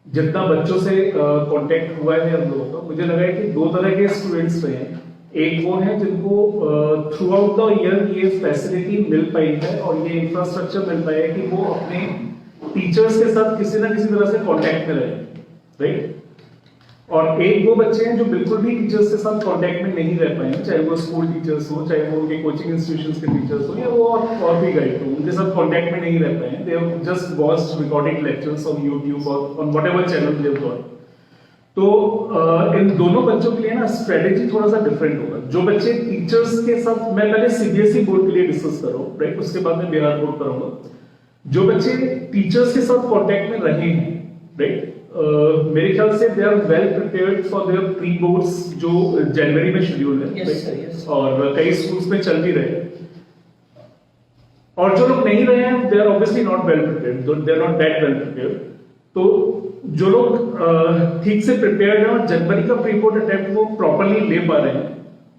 जितना बच्चों से कांटेक्ट हुआ है हम लोगों का, मुझे लगा है कि 2 तरह के स्टूडेंट्स रहे हैं। एक वो है जिनको थ्रू आउट द ईयर ये फैसिलिटी मिल पाई है और ये इंफ्रास्ट्रक्चर मिल पाया है कि वो अपने टीचर्स के साथ किसी ना किसी तरह से कांटेक्ट में रहे, राइट। और एक वो बच्चे हैं जो बिल्कुल भी टीचर्स के साथ कांटेक्ट में नहीं रह पाए, चाहे वो स्कूल टीचर्स हो, चाहे वो उनके कोचिंग इंस्टीट्यूशंस के टीचर्स हो, या वो और भी गाइड हो, उनके साथ कांटेक्ट में नहीं रह पाए। They have just watched recorded lectures on YouTube और on whatever channel they have got. तो इन दोनों बच्चों के लिए ना स्ट्रेटेजी थोड़ा सा डिफरेंट होगा। जो बच्चे टीचर्स के साथ, मैं पहले सीबीएसई बोर्ड के लिए डिस्कस कर रहा हूँ, राइट, उसके बाद में बिहार बोर्ड करूंगा। जो बच्चे टीचर्स के साथ कांटेक्ट में रहे हैं, राइट, मेरे ख्याल से they are well prepared for their pre boards जो जनवरी में शेड्यूल है, yes. और कई स्कूल्स में चल भी रहे। और जो लोग नहीं रहे हैं they are obviously not well prepared, they are not that well prepared. तो जो लोग ठीक से प्रिपेयर्ड हैं और जनवरी का प्री बोर्ड अटेम्प्ट वो प्रॉपर्ली ले पा रहे हैं,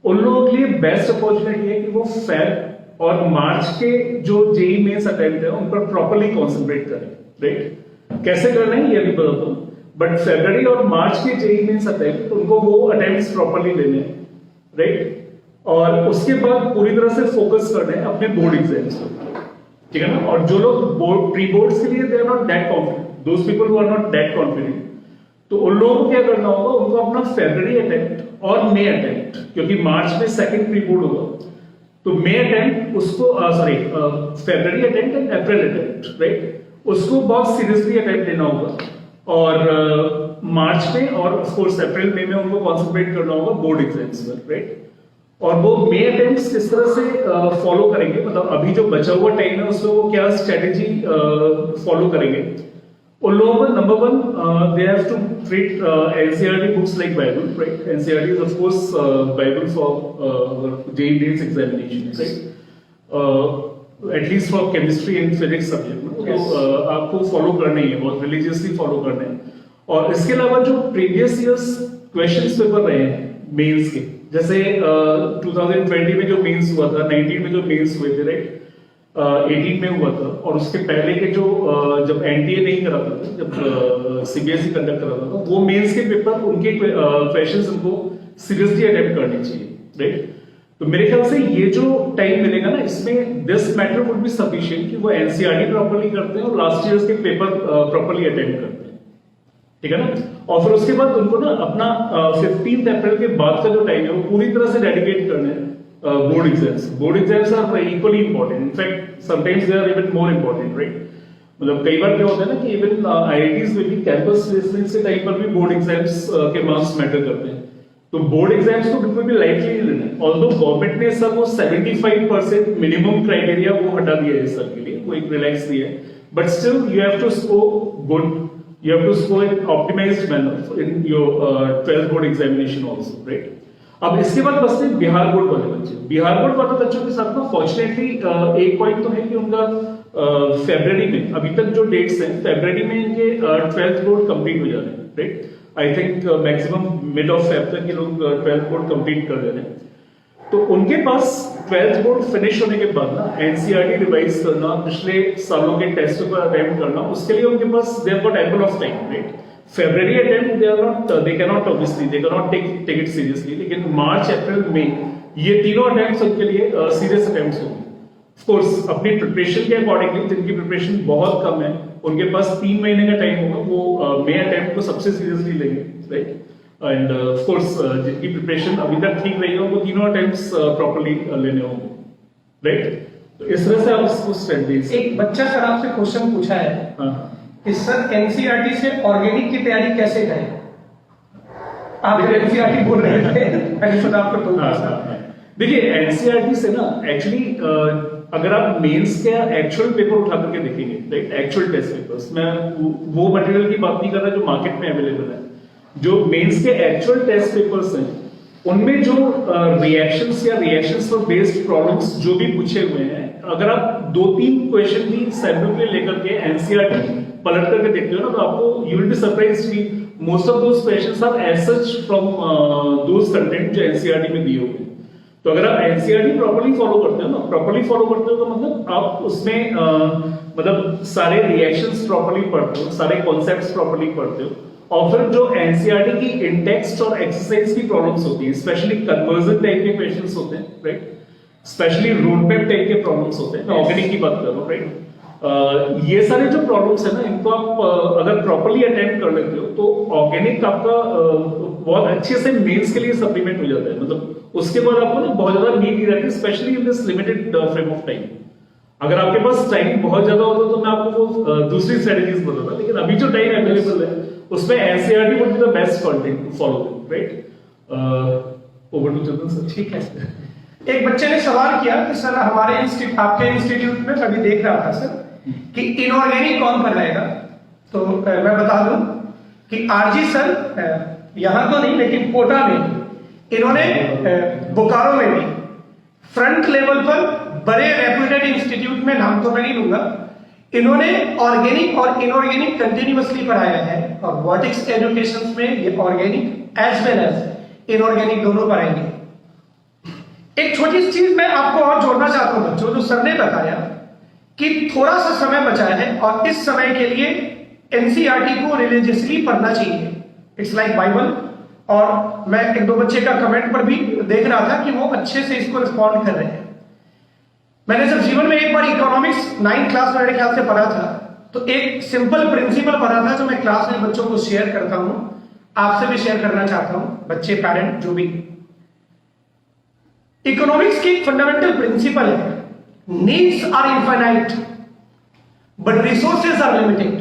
उन लोगों के लिए बेस्ट अपॉर्चुनिटी है कि वो फेब और मार्च के जो जेईई मेंस अटेम्प्ट है उन पर प्रॉपर्ली कॉन्सेंट्रेट करें, राइट। कैसे करना है ये भी बताता हूं, बट फरवरी और मार्च के जेईई मेंस अटेम्प्ट उनको वो अटेम्प्ट्स प्रॉपर्ली लेने हैं, राइट। और उसके बाद पूरी तरह से फोकस करना है अपने बोर्ड एग्जाम्स पर, ठीक है ना। और जो लोग बोर्ड प्री बोर्ड्स के लिए they are not that confident, those people who are not that confident, तो उन लोगों को क्या करना होगा, उनको अपना फरवरी अटेम्प्ट और मई अटेम्प्ट, क्योंकि मार्च में सेकंड प्री बोर्ड होगा, तो मई अटेम्प्ट उसको फरवरी attempt and April attempt, right, उसको बहुत सीरियसली अटेम्प्ट लेना होगा। और मार्च में और ऑफ कोर्स अप्रैल मई में उनको कॉन्सेंट्रेट करना होगा बोर्ड एग्जाम्स पर, राइट। और वो मे अटेम्प्ट्स किस तरह से फॉलो करेंगे, मतलब अभी जो बचा हुआ टाइम है उसमें वो क्या स्ट्रेटेजी फॉलो करेंगे। उन लोगों को number one they have to treat NCERT books like Bible, right. NCERT is of course Bible for JEE Mains examination, right, at least for chemistry and physics subject में। तो आपको फॉलो करना ही है, बहुत रिलीजियसली फॉलो करना है। और इसके अलावा जो प्रीवियस ईयर्स क्वेश्चंस पेपर रहे हैं मेंस के, जैसे 2020 में जो मेंस हुआ था, 19 में जो मेंस हुए थे, राइट, 18 में हुआ था, और उसके पहले के जो जब एनटीए नहीं कराता था, जब सीबीएसई कंडक्ट कराता था, वो मेंस के पेपर उनके क्वेश्चंस उनको सीरियसली अटेम्प्ट करने चाहिए, राइट। तो मेरे ख्याल से ये जो टाइम मिलेगा ना, इसमें this matter would be sufficient कि वो एनसीईआरटी प्रॉपर्ली करते हैं और लास्ट ईयर्स के पेपर प्रॉपर्ली अटेम्प्ट करते हैं, ठीक है ना। और फिर उसके बाद उनको ना अपना 15 अप्रैल के बाद का जो टाइम है वो पूरी तरह से डेडिकेट करना है board exams. Board exams are equally important, in fact sometimes they are even more important, right. मतलब कई बार क्या होता है ना कि इवन आईआईटीज में भी कैंपस प्लेसमेंट के टाइम पर भी बोर्ड एग्जाम्स के मार्क्स मैटर करते हैं। तो बोर्ड एग्जाम्स को बिल्कुल भी लाइटली नहीं लेना है। ऑल्दो गवर्नमेंट ने सर वो 75% मिनिमम क्राइटेरिया वो हटा दिया है इस साल के लिए, वो एक रिलैक्स दिया है, but still you have to score good, you have to score in optimized manner in your 12th board examination also, right? अब इसके बाद बचते हैं बिहार बोर्ड वाले बच्चे। बिहार बोर्ड वाले बच्चों के साथ ना फॉर्चुनेटली एक पॉइंट तो है कि उनका फरवरी में, अभी तक जो डेट्स हैं, फरवरी में इनके 12th बोर्ड कंप्लीट हो जा रहे हैं, right. I think maximum mid of Feb तक ये लोग 12th बोर्ड कंप्लीट कर दे रहे हैं। तो उनके पास 12th बोर्ड फिनिश होने के बाद ना एनसीईआरटी रिवाइज करना, पिछले सालों के टेस्ट पर अटेम्प्ट करना, उसके लिए उनके पास they have got ample of time, right. फरवरी attempt they can not obviously they can not take it seriously, लेकिन मार्च अप्रैल मई ये तीनों अटेम्प्ट्स उनके लिए सीरियस अटेम्प्ट्स होंगे। ऑफ कोर्स अपनी प्रिपरेशन के अकॉर्डिंगली, जिनकी प्रिपरेशन बहुत कम है उनके पास 3 महीने का टाइम होगा, वो मई अटेम्प्ट को सबसे सीरियसली लेंगे, राइट। एंड ऑफ कोर्स जिनकी प्रिपरेशन अभी तक ठीक रही हो वो तीनों अटेम्प्ट्स प्रॉपर्ली लेने होंगे, राइट। तो इस तरह से आप उसको स्ट्रेटजीज। एक बच्चा सर आपसे क्वेश्चन पूछा है कि सर एनसीईआरटी से ऑर्गेनिक की तैयारी कैसे करें? आप एनसीईआरटी बोल रहे थे, मैंने सुना आपको। देखिए एनसीईआरटी से ना एक्चुअली अगर आप मेंस के एक्चुअल पेपर उठा करके देखेंगे, राइट, एक्चुअल टेस्ट पेपर्स, मैं वो मटेरियल की बात नहीं कर रहा जो मार्केट में अवेलेबल है, जो मेंस के एक्चुअल टेस्ट पेपर्स हैं उनमें जो रिएक्शंस या रिएक्शंस पर बेस्ड प्रॉब्लम्स जो भी पूछे हुए हैं, अगर आप 2-3 क्वेश्चन भी सैंपल के लेकर के एनसीईआरटी पलट करके देखते हो ना, तो आपको यू विल बी सरप्राइज्ड कि most of those questions are as such from those content जो एनसीईआरटी में दिए हुए हैं। तो अगर आप एनसीईआरटी प्रॉपर्ली फॉलो करते हो ना, प्रॉपर्ली फॉलो करते हो तो मतलब आप उसमें मतलब सारे रिएक्शंस प्रॉपर्ली पढ़ते हो, सारे कॉन्सेप्ट्स प्रॉपर्ली पढ़ते हो, और फिर जो एनसीईआरटी की इंटेक्स्ट और एक्सरसाइज की प्रॉब्लम्स होती है, स्पेशली कन्वर्जन टाइप के क्वेश्चंस होते हैं, right, specially road map type के प्रॉब्लम्स होते हैं, मैं ऑर्गेनिक की बात कर रहा हूँ, राइट। ये सारे जो प्रॉब्लम्स है ना, इनको आप अगर प्रॉपर्ली अटेम्प्ट कर लेते हो तो ऑर्गेनिक आपका बहुत अच्छे से मेंस के लिए सप्लीमेंट हो जाता है। मतलब उसके बाद आपको ना बहुत ज्यादा नीड नहीं रहती, specially in this limited frame of time. अगर आपके पास टाइम बहुत ज्यादा होता तो मैं आपको वो दूसरी स्ट्रेटजीज बताता, लेकिन अभी जो टाइम अवेलेबल है उसमें NCERT would be the best content to follow, right. Over to Chandan sir. ठीक है। एक बच्चे ने सवाल किया कि सर हमारे आपके इंस्टीट्यूट में अभी देख रहा था सर कि इनऑर्गेनिक कौन पढ़ाएगा, तो मैं बता दूं कि आरजी सर यहां तो नहीं लेकिन कोटा में इन्होंने बोकारो में भी फ्रंट लेवल पर बड़े रेप्यूटेड इंस्टीट्यूट में, नाम तो मैं नहीं लूंगा, इन्होंने ऑर्गेनिक और इनऑर्गेनिक कंटिन्यूअसली पढ़ाया है, और वर्टिक्स एजुकेशन में ये organic as well as inorganic दोनों पढ़ाएंगे। एक छोटी सी चीज मैं आपको और जोड़ना चाहता हूं बच्चों, जो सर ने बताया कि थोड़ा सा समय बचा है और इस समय के लिए एनसीईआरटी को रिलीजियसली पढ़ना चाहिए, इट्स लाइक बाइबल। और मैं 1-2 बच्चे का कमेंट पर भी देख रहा था कि वो अच्छे से इसको रिस्पॉन्ड कर रहे हैं। मैंने जब जीवन में एक बार इकोनॉमिक्स 9th क्लास में मेरे ख्याल से पढ़ा था, तो एक सिंपल प्रिंसिपल पढ़ा था जो मैं क्लास में बच्चों को शेयर करता हूं, आपसे भी शेयर करना चाहता हूं, बच्चे, पेरेंट, जो भी। इकोनॉमिक्स की एक फंडामेंटल प्रिंसिपल है, needs are infinite but resources are limited.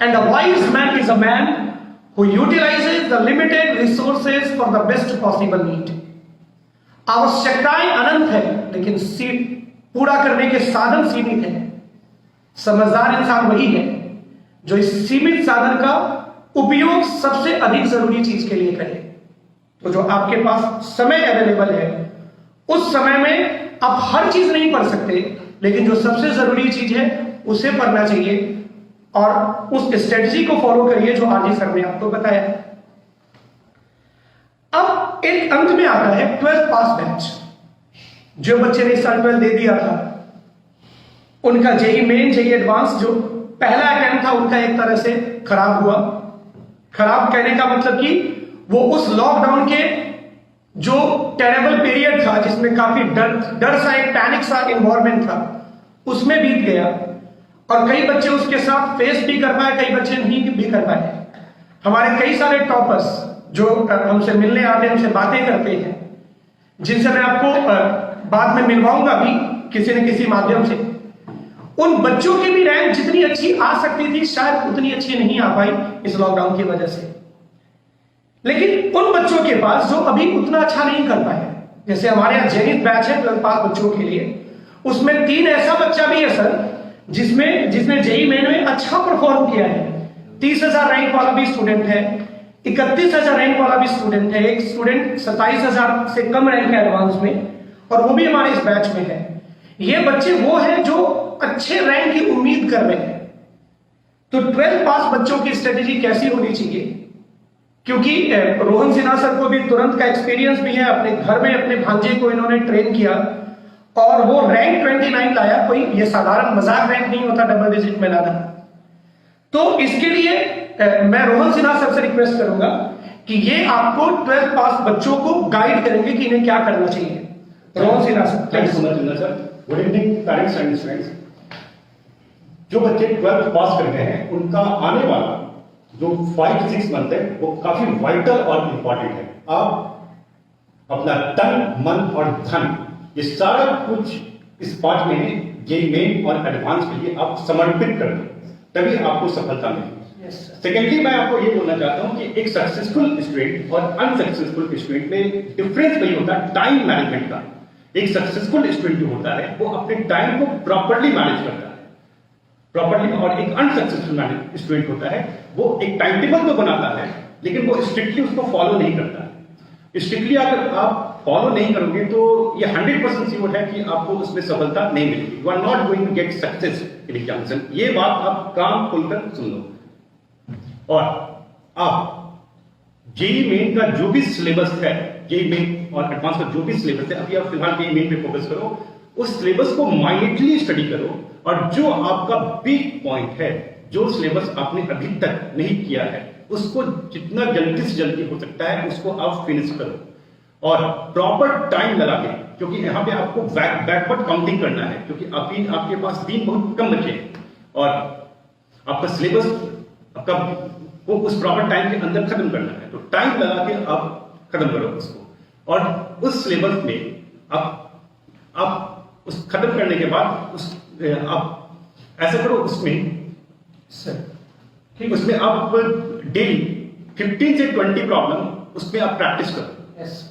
And a wise man is a man who utilizes the limited resources for the best possible need. आवश्यकताएं अनंत है, लेकिन पूरा करने के साधन सीमित है। समझदार इंसान वही है जो इस सीमित साधन का उपयोग सबसे अधिक जरूरी चीज के लिए करे। तो जो आपके पास समय अवेलेबल है, उस समय में आप हर चीज नहीं पढ़ सकते, लेकिन जो सबसे जरूरी चीज है उसे पढ़ना चाहिए और उस स्ट्रेटजी को फॉलो करिए जो आरजी सर ने आपको बताया। अब एक अंत में आता है 12th पास बैच। जो बच्चे ने इस साल 12 दे दिया था, उनका जेई मेन जेई एडवांस जो पहला अटेम्प्ट था उनका एक तरह से खराब हुआ। खराब कहने का मतलब कि वो उस लॉकडाउन के जो टेरेबल पीरियड था, जिसमें काफी डर सा, एक पैनिक सा इन्वायरमेंट था, उसमें बीत गया। और कई बच्चे उसके साथ फेस भी कर पाए, कई बच्चे नहीं भी कर पाए। हमारे कई सारे टॉपर्स जो हमसे मिलने आते हैं, हमसे बातें करते हैं, जिनसे मैं आपको बाद में मिलवाऊंगा भी किसी न किसी माध्यम से, उन बच्चों की भी रैंक जितनी अच्छी आ सकती थी शायद उतनी अच्छी नहीं आ पाई इस लॉकडाउन की वजह से। लेकिन उन बच्चों के पास जो अभी उतना अच्छा नहीं कर पाए, जैसे हमारे यहाँ जेनिथ बैच है 12 पास बच्चों के लिए, उसमें 3 ऐसा बच्चा भी है सर जिसने जेई मेन में अच्छा परफॉर्म किया है। 30,000 रैंक वाला भी स्टूडेंट है, 31,000 रैंक वाला भी स्टूडेंट है, एक स्टूडेंट 27,000 से कम रैंक है एडवांस में, और वो भी हमारे इस बैच में है। ये बच्चे वो हैं जो अच्छे रैंक की उम्मीद कर रहे हैं। तो 12 पास बच्चों की स्ट्रेटेजी कैसी होनी चाहिए, क्योंकि रोहन सिन्हा सर को भी तुरंत का एक्सपीरियंस भी है। अपने घर में अपने भांजे को इन्होंने ट्रेन किया और वो रैंक 29 लाया। कोई ये साधारण मजाक रैंक नहीं होता डबल डिजिट में लाना। तो इसके लिए मैं रोहन सिन्हा सर से रिक्वेस्ट करूंगा कि ये आपको 12 पास बच्चों को गाइड करेंगे कि इन्हें क्या करना चाहिए। Rohan Sinha sir. Thank you so much sir. Good evening parents and students. जो बच्चे 12th पास करते हैं, उनका आने वाला जो 5-6 मंथ है वो काफी वाइटल और इंपॉर्टेंट है। आप अपना तन, मन और धन, ये सारा कुछ इस 5 महीने जेई मेन और एडवांस के लिए आप समर्पित कर दें, तभी आपको सफलता मिलेगी। सेकेंडली, मैं आपको ये बोलना चाहता हूं कि एक सक्सेसफुल स्टूडेंट और अनसक्सेसफुल स्टूडेंट में डिफरेंस वही होता है टाइम मैनेजमेंट का। एक सक्सेसफुल स्टूडेंट जो होता है वो अपने टाइम को प्रॉपर्ली मैनेज करता है, प्रॉपर्ली, और एक अनसक्सेसफुल स्टूडेंट होता है वो एक टाइम टेबल तो बनाता है, लेकिन वो स्ट्रिक्टली उसको फॉलो नहीं करता है। स्ट्रिक्टली अगर आप फॉलो नहीं करोगे तो ये 100% श्योर है कि आपको उसमें सफलता नहीं मिलेगी। You are not going to get success in examination. ये बात आप कान खोलकर सुन लो। और आप जेई मेन का जो भी सिलेबस है, जेई मेन और एडवांस का जो भी सिलेबस है, अभी आप फिलहाल जेई मेन पे फोकस करो, उस सिलेबस को माइन्यूटली स्टडी करो, और जो आपका वीक पॉइंट है, जो सिलेबस आपने अभी तक नहीं किया है, उसको जितना जल्दी से जल्दी हो सकता है उसको आप फिनिश करो। और प्रॉपर टाइम लगा के, क्योंकि यहाँ पे आपको बैकवर्ड काउंटिंग करना है, क्योंकि अभी आपके पास दिन बहुत कम बचे हैं और आपका सिलेबस आपका वो उस प्रॉपर टाइम के अंदर खत्म करना है। तो टाइम लगा के आप खत्म करो उसको, और उस सिलेबस में आप उस खत्म करने के बाद उस आप ऐसा करो, उसमें आप डेली 15 से 20 प्रॉब्लम उसमें आप प्रैक्टिस करो,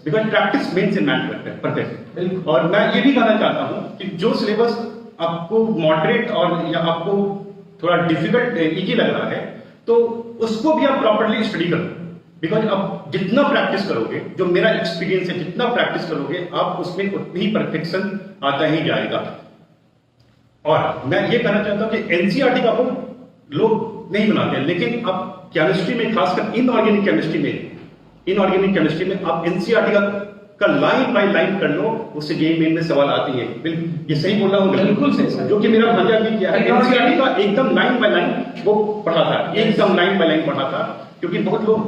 because practice makes a man perfect. और मैं ये भी कहना चाहता हूं कि जो सिलेबस आपको मॉडरेट और या आपको थोड़ा डिफिकल्ट इजी लग रहा है, तो उसको भी आप प्रॉपर्ली स्टडी करो, बिकॉज आप जितना प्रैक्टिस करोगे, जो मेरा एक्सपीरियंस है, जितना प्रैक्टिस करोगे आप उसमें उतनी ही परफेक्शन आता ही जाएगा। और मैं ये कहना चाहता हूं कि एनसीईआरटी का बुक लोग नहीं बनाते हैं, लेकिन आप केमिस्ट्री में, खासकर इनऑर्गेनिक केमिस्ट्री में आप एनसीईआरटी का लाइन बाय लाइन कर लो, उससे जेईई मेन में सवाल आती है। ये सही बोल रहा हूँ? बिल्कुल सही, जो कि मेरा भांजा भी किया है, एनसीईआरटी का एकदम लाइन बाय लाइन वो पढ़ा था, एकदम लाइन बाय लाइन पढ़ा था, क्योंकि बहुत लोग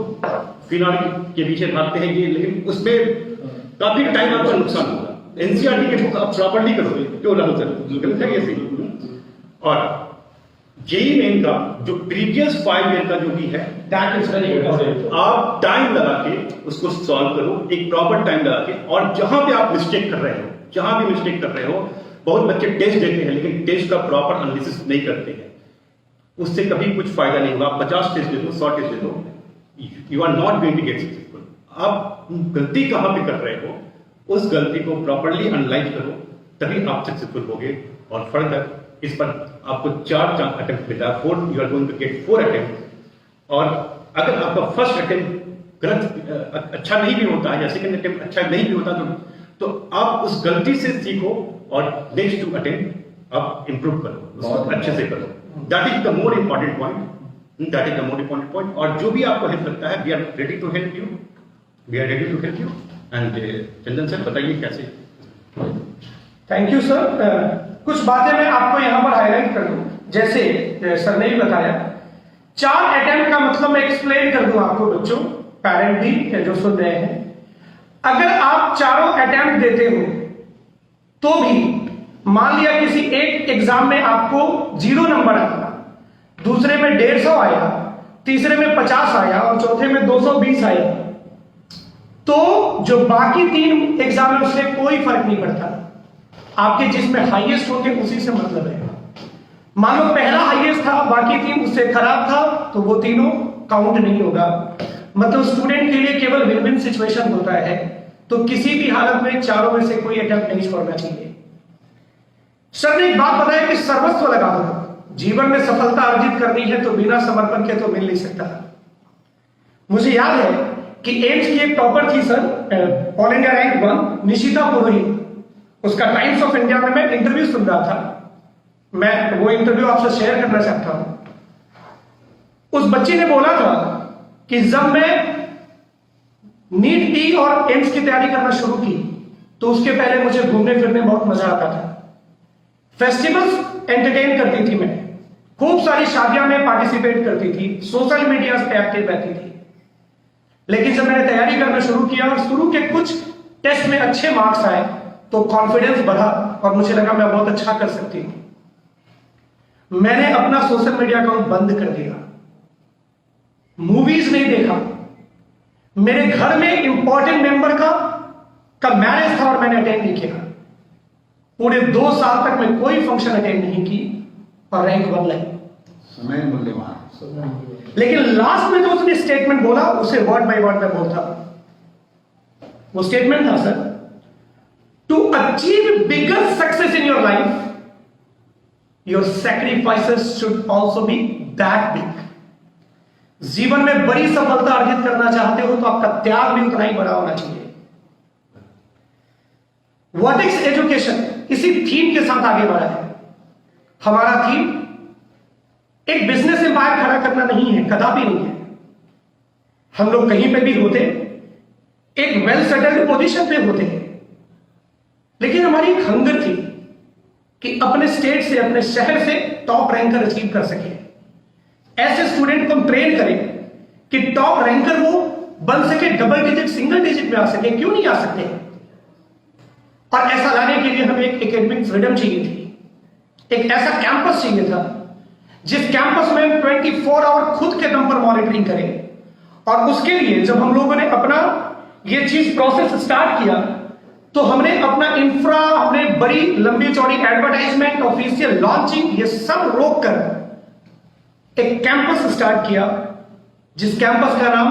फिनाल के पीछे भागते हैं ये, लेकिन उसमें काफी टाइम आपका नुकसान होगा। एनसीईआरटी के बुक आप प्रॉपर्ली करोगे, क्यों राहुल सर? और जेईई मेन का जो प्रीवियस 5 ईयर का जो भी है, दैट इज वेरी गुड। आप टाइम लगा के उसको सॉल्व करो, एक प्रॉपर टाइम लगा के। और जहां पे आप मिस्टेक कर रहे हो, जहां भी मिस्टेक कर रहे हो, बहुत बच्चे टेस्ट देते हैं लेकिन टेस्ट का प्रॉपर एनालिसिस नहीं करते हैं। उससे कभी कुछ फायदा नहीं होगा। आप 50 टेस्ट दे दो, 100 टेस्ट दे दो, you are not going to get successful. आप गलती कहाँ पे कर रहे हो, उस गलती को प्रॉपरली एनालाइज करो, तभी आप सक्सेसफुल होगे। और फर्दर इस पर आपको 4 अटेम्प्ट मिला, 4 you are going to get 4 attempt. और अगर आपका फर्स्ट अटेम्प्ट गलत अच्छा नहीं भी होता है या सेकंड अटेम्प्ट अच्छा नहीं भी होता, तो आप उस गलती से सीखो और नेक्स्ट 2 अटेम्प्ट आप इंप्रूव करो, उसको अच्छे से करो। That is the more important point, that is the more important point. और जो भी आपको हेल्प लगता है, we are ready to help you, we are ready to help you. And Chandan sir बताइए कैसे। Thank you sir. कुछ बातें मैं आपको यहाँ पर हाईलाइट कर दूं, जैसे सर ने भी बताया 4 अटेम्प्ट का मतलब मैं एक्सप्लेन कर दूं आपको बच्चों, पेरेंट भी जो सुन रहे हैं। अगर आप 4 अटेम्प्ट देते हो तो भी मान लिया किसी एक एग्जाम में आपको 0 नंबर आया, दूसरे में 150 आया, तीसरे में 50 आया और चौथे में 220 आया, तो जो बाकी 3 एग्जाम है उससे कोई फर्क नहीं पड़ता। आपके जिसमें हाईएस्ट होंगे उसी से मतलब है। मान लो पहला हाईएस्ट था, बाकी 3 उससे खराब था, तो वो तीनों काउंट नहीं होगा। मतलब स्टूडेंट के लिए केवल विन विन सिचुएशन होता है। तो किसी भी हालत में 4 में से कोई अटेम्प्ट नहीं छोड़ना चाहिए। सर ने एक बात बताया कि सर्वस्व लगा दो, जीवन में सफलता अर्जित करनी है तो बिना समर्पण के तो मिल नहीं सकता। मुझे याद है कि एम्स की एक टॉपर थी sir, all India rank 1, Nishita Purohit. उसका टाइम्स ऑफ इंडिया में मैं इंटरव्यू सुन रहा था, मैं वो इंटरव्यू आपसे शेयर करना चाहता हूं। उस बच्ची ने बोला था कि जब मैं नीट टी और एम्स की तैयारी करना शुरू की तो उसके पहले मुझे घूमने फिरने बहुत मजा आता था, फेस्टिवल्स एंटरटेन करती थी, मैं खूब सारी शादियां में पार्टिसिपेट करती थी, सोशल मीडिया पे एक्टिव रहती थी। लेकिन जब मैंने तैयारी करना शुरू किया और शुरू के कुछ टेस्ट में अच्छे मार्क्स आए तो कॉन्फिडेंस बढ़ा और मुझे लगा मैं बहुत अच्छा कर सकती हूं। मैंने अपना सोशल मीडिया अकाउंट बंद कर दिया, मूवीज नहीं देखा, मेरे घर में इंपॉर्टेंट मेंबर का मैरिज था और मैंने अटेंड नहीं किया। पूरे 2 साल तक मैं कोई फंक्शन अटेंड नहीं की और रैंक 1 लाई। समय मूल्यवान। लेकिन लास्ट में जो उसने स्टेटमेंट बोला उसे वर्ड बाय वर्ड में बोलता। वो स्टेटमेंट था sir, to achieve bigger success in your life your sacrifices should also be that big. जीवन में बड़ी सफलता अर्जित करना चाहते हो तो आपका त्याग भी उतना ही बड़ा होना चाहिए। वर्टेक्स एजुकेशन इसी थीम के साथ आगे बढ़ा है। हमारा थीम एक बिजनेस एम्पायर खड़ा करना नहीं है, कदापि नहीं है। हम लोग कहीं पे भी होते एक वेल सेटल्ड पोजीशन पे होते हैं, लेकिन हमारी एक हंगर थी कि अपने स्टेट से, अपने शहर से टॉप रैंकर अचीव कर सके। ऐसे स्टूडेंट को हम ट्रेन करें कि टॉप रैंकर वो बन सके, डबल डिजिट, सिंगल डिजिट में आ सके। क्यों नहीं आ सकते? और ऐसा लाने के लिए हमें एक एकेडमिक फ्रीडम चाहिए थी, एक ऐसा कैंपस चाहिए था जिस कैंपस में हम 24 आवर खुद के दम पर मॉनिटरिंग करें। और उसके लिए जब हम लोगों ने अपना ये चीज प्रोसेस स्टार्ट किया तो हमने अपना इंफ्रा, हमने बड़ी लंबी चौड़ी एडवर्टाइजमेंट, ऑफिशियल लॉन्चिंग, ये सब रोक कर एक कैंपस स्टार्ट किया, जिस कैंपस का नाम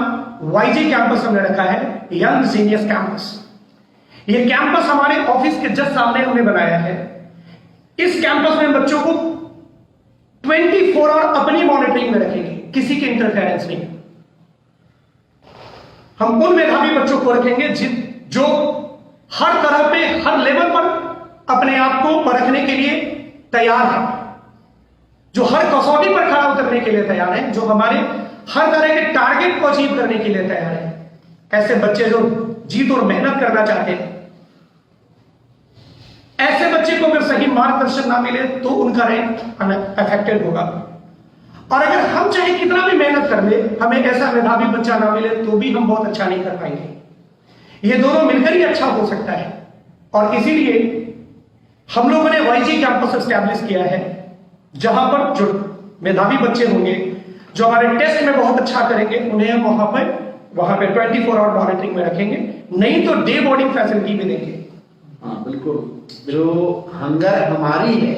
YG कैंपस हमने रखा है, यंग जीनियस कैंपस। ये कैंपस हमारे ऑफिस के जस्ट सामने हमने बनाया है। इस कैंपस में बच्चों को 24 आवर अपनी मॉनिटरिंग में रखेंगे, किसी के इंटरफेरेंस नहीं। हम उन मेधावी बच्चों को रखेंगे जो हर तरह पे, हर लेवल पर अपने आप को परखने के लिए तैयार है, जो हर कसौटी पर खड़ा उतरने के लिए तैयार है, जो हमारे हर तरह के टारगेट को अचीव करने के लिए तैयार है। ऐसे बच्चे जो जीत और मेहनत करना चाहते हैं, ऐसे बच्चे को अगर सही मार्गदर्शन ना मिले तो उनका रैंक अफेक्टेड होगा। और अगर हम चाहे कितना भी मेहनत कर ले, हमें ऐसा मेधावी बच्चा ना मिले तो भी हम बहुत अच्छा नहीं कर पाएंगे। ये दोनों मिलकर ही अच्छा हो सकता है। और इसीलिए हम लोगों ने YG कैंपस एस्टैब्लिश किया है, जहां पर जो मेधावी बच्चे होंगे, जो हमारे टेस्ट में बहुत अच्छा करेंगे, उन्हें हम वहां पे 24 आवर मॉनिटरिंग में रखेंगे। नहीं तो डे बोर्डिंग फैसिलिटी भी देंगे। हाँ बिल्कुल, जो हंगर हमारी है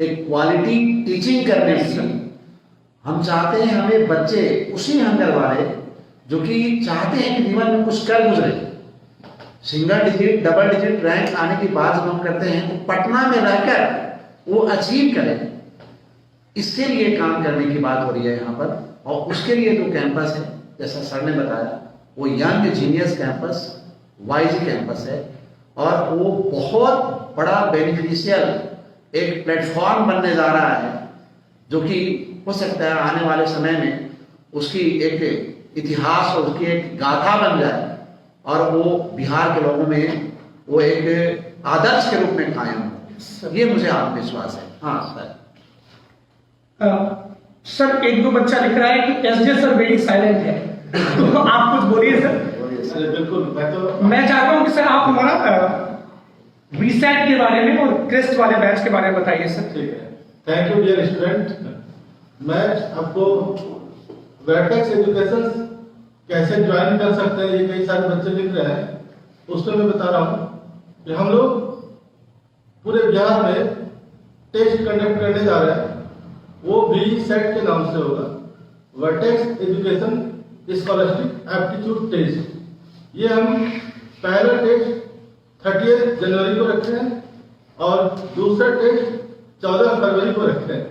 एक क्वालिटी टीचिंग करने की, हम चाहते हैं हमें बच्चे उसी हंगर वाले जो कि चाहते हैं कि जीवन में कुछ कर गुजरे, single digit double digit rank आने की बात जब हम करते हैं तो पटना में रहकर वो अचीव करें, इसके लिए काम करने की बात हो रही है यहाँ पर। और उसके लिए जो कैंपस है, जैसा सर ने बताया, वो young genius campus YG campus है और वो बहुत बड़ा बेनिफिशियल एक प्लेटफॉर्म बनने जा रहा है, जो कि हो सकता है आने वाले समय में उसकी एक इतिहास और उसकी एक गाथा बन जाए और वो बिहार के लोगों में वो एक आदर्श के रूप में कायम हो। ये मुझे आत्मविश्वास है। हाँ सर। सर एक दो बच्चा लिख रहा है कि SJ सर वेरी साइलेंट है, तो आप कुछ बोलिए सर। अरे बिल्कुल, मैं चाहता हूं कि सर आप हमारा वीसेट के बारे में और क्रिस्ट वाले बैच के बारे में बताइए सर। ठीक है। Thank you dear student. मैं आपको वर्टेक्स एजुकेशन कैसे ज्वाइन कर सकते हैं, ये कई सारे बच्चे लिख रहे हैं, उसमें मैं बता रहा हूँ कि हम लोग पूरे बिहार में टेस्ट कंडक्ट करने जा रहे हैं, वो भी सेट के नाम से होगा, Vertex education scholarship aptitude test. ये हम पहला टेस्ट 30 जनवरी को रखे हैं और दूसरा टेस्ट 14 फरवरी को रखे हैं।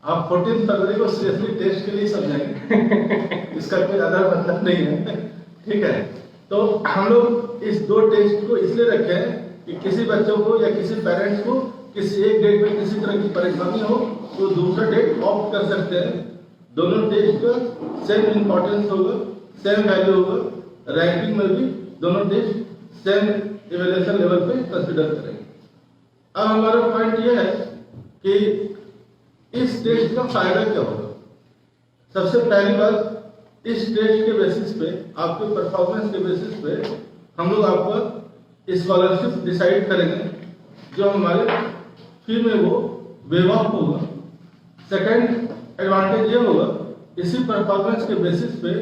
आप 14 फरवरी को सीरियसली टेस्ट के लिए समझेंगे, इसका कोई ज्यादा मतलब नहीं है, ठीक है। तो हम लोग इस दो टेस्ट को इसलिए रखे हैं कि किसी बच्चों को या किसी पेरेंट्स को किसी एक डेट में किसी तरह की परेशानी हो तो दूसरा डेट ऑप्ट कर सकते हैं। दोनों टेस्ट का सेम इंपॉर्टेंस होगा, सेम वैल्यू होगा, रैंकिंग में भी दोनों टेस्ट सेम इवैल्यूएशन लेवल पे कंसीडर करेंगे। अब हमारा पॉइंट यह है कि इस टेस्ट का फायदा क्या होगा। सबसे पहली बात, इस टेस्ट के बेसिस पे, आपके परफॉर्मेंस के बेसिस पे हम लोग आपका स्कॉलरशिप डिसाइड करेंगे, जो हमारे फी में वो वेव ऑफ होगा। सेकंड एडवांटेज ये होगा, इसी परफॉर्मेंस के बेसिस पे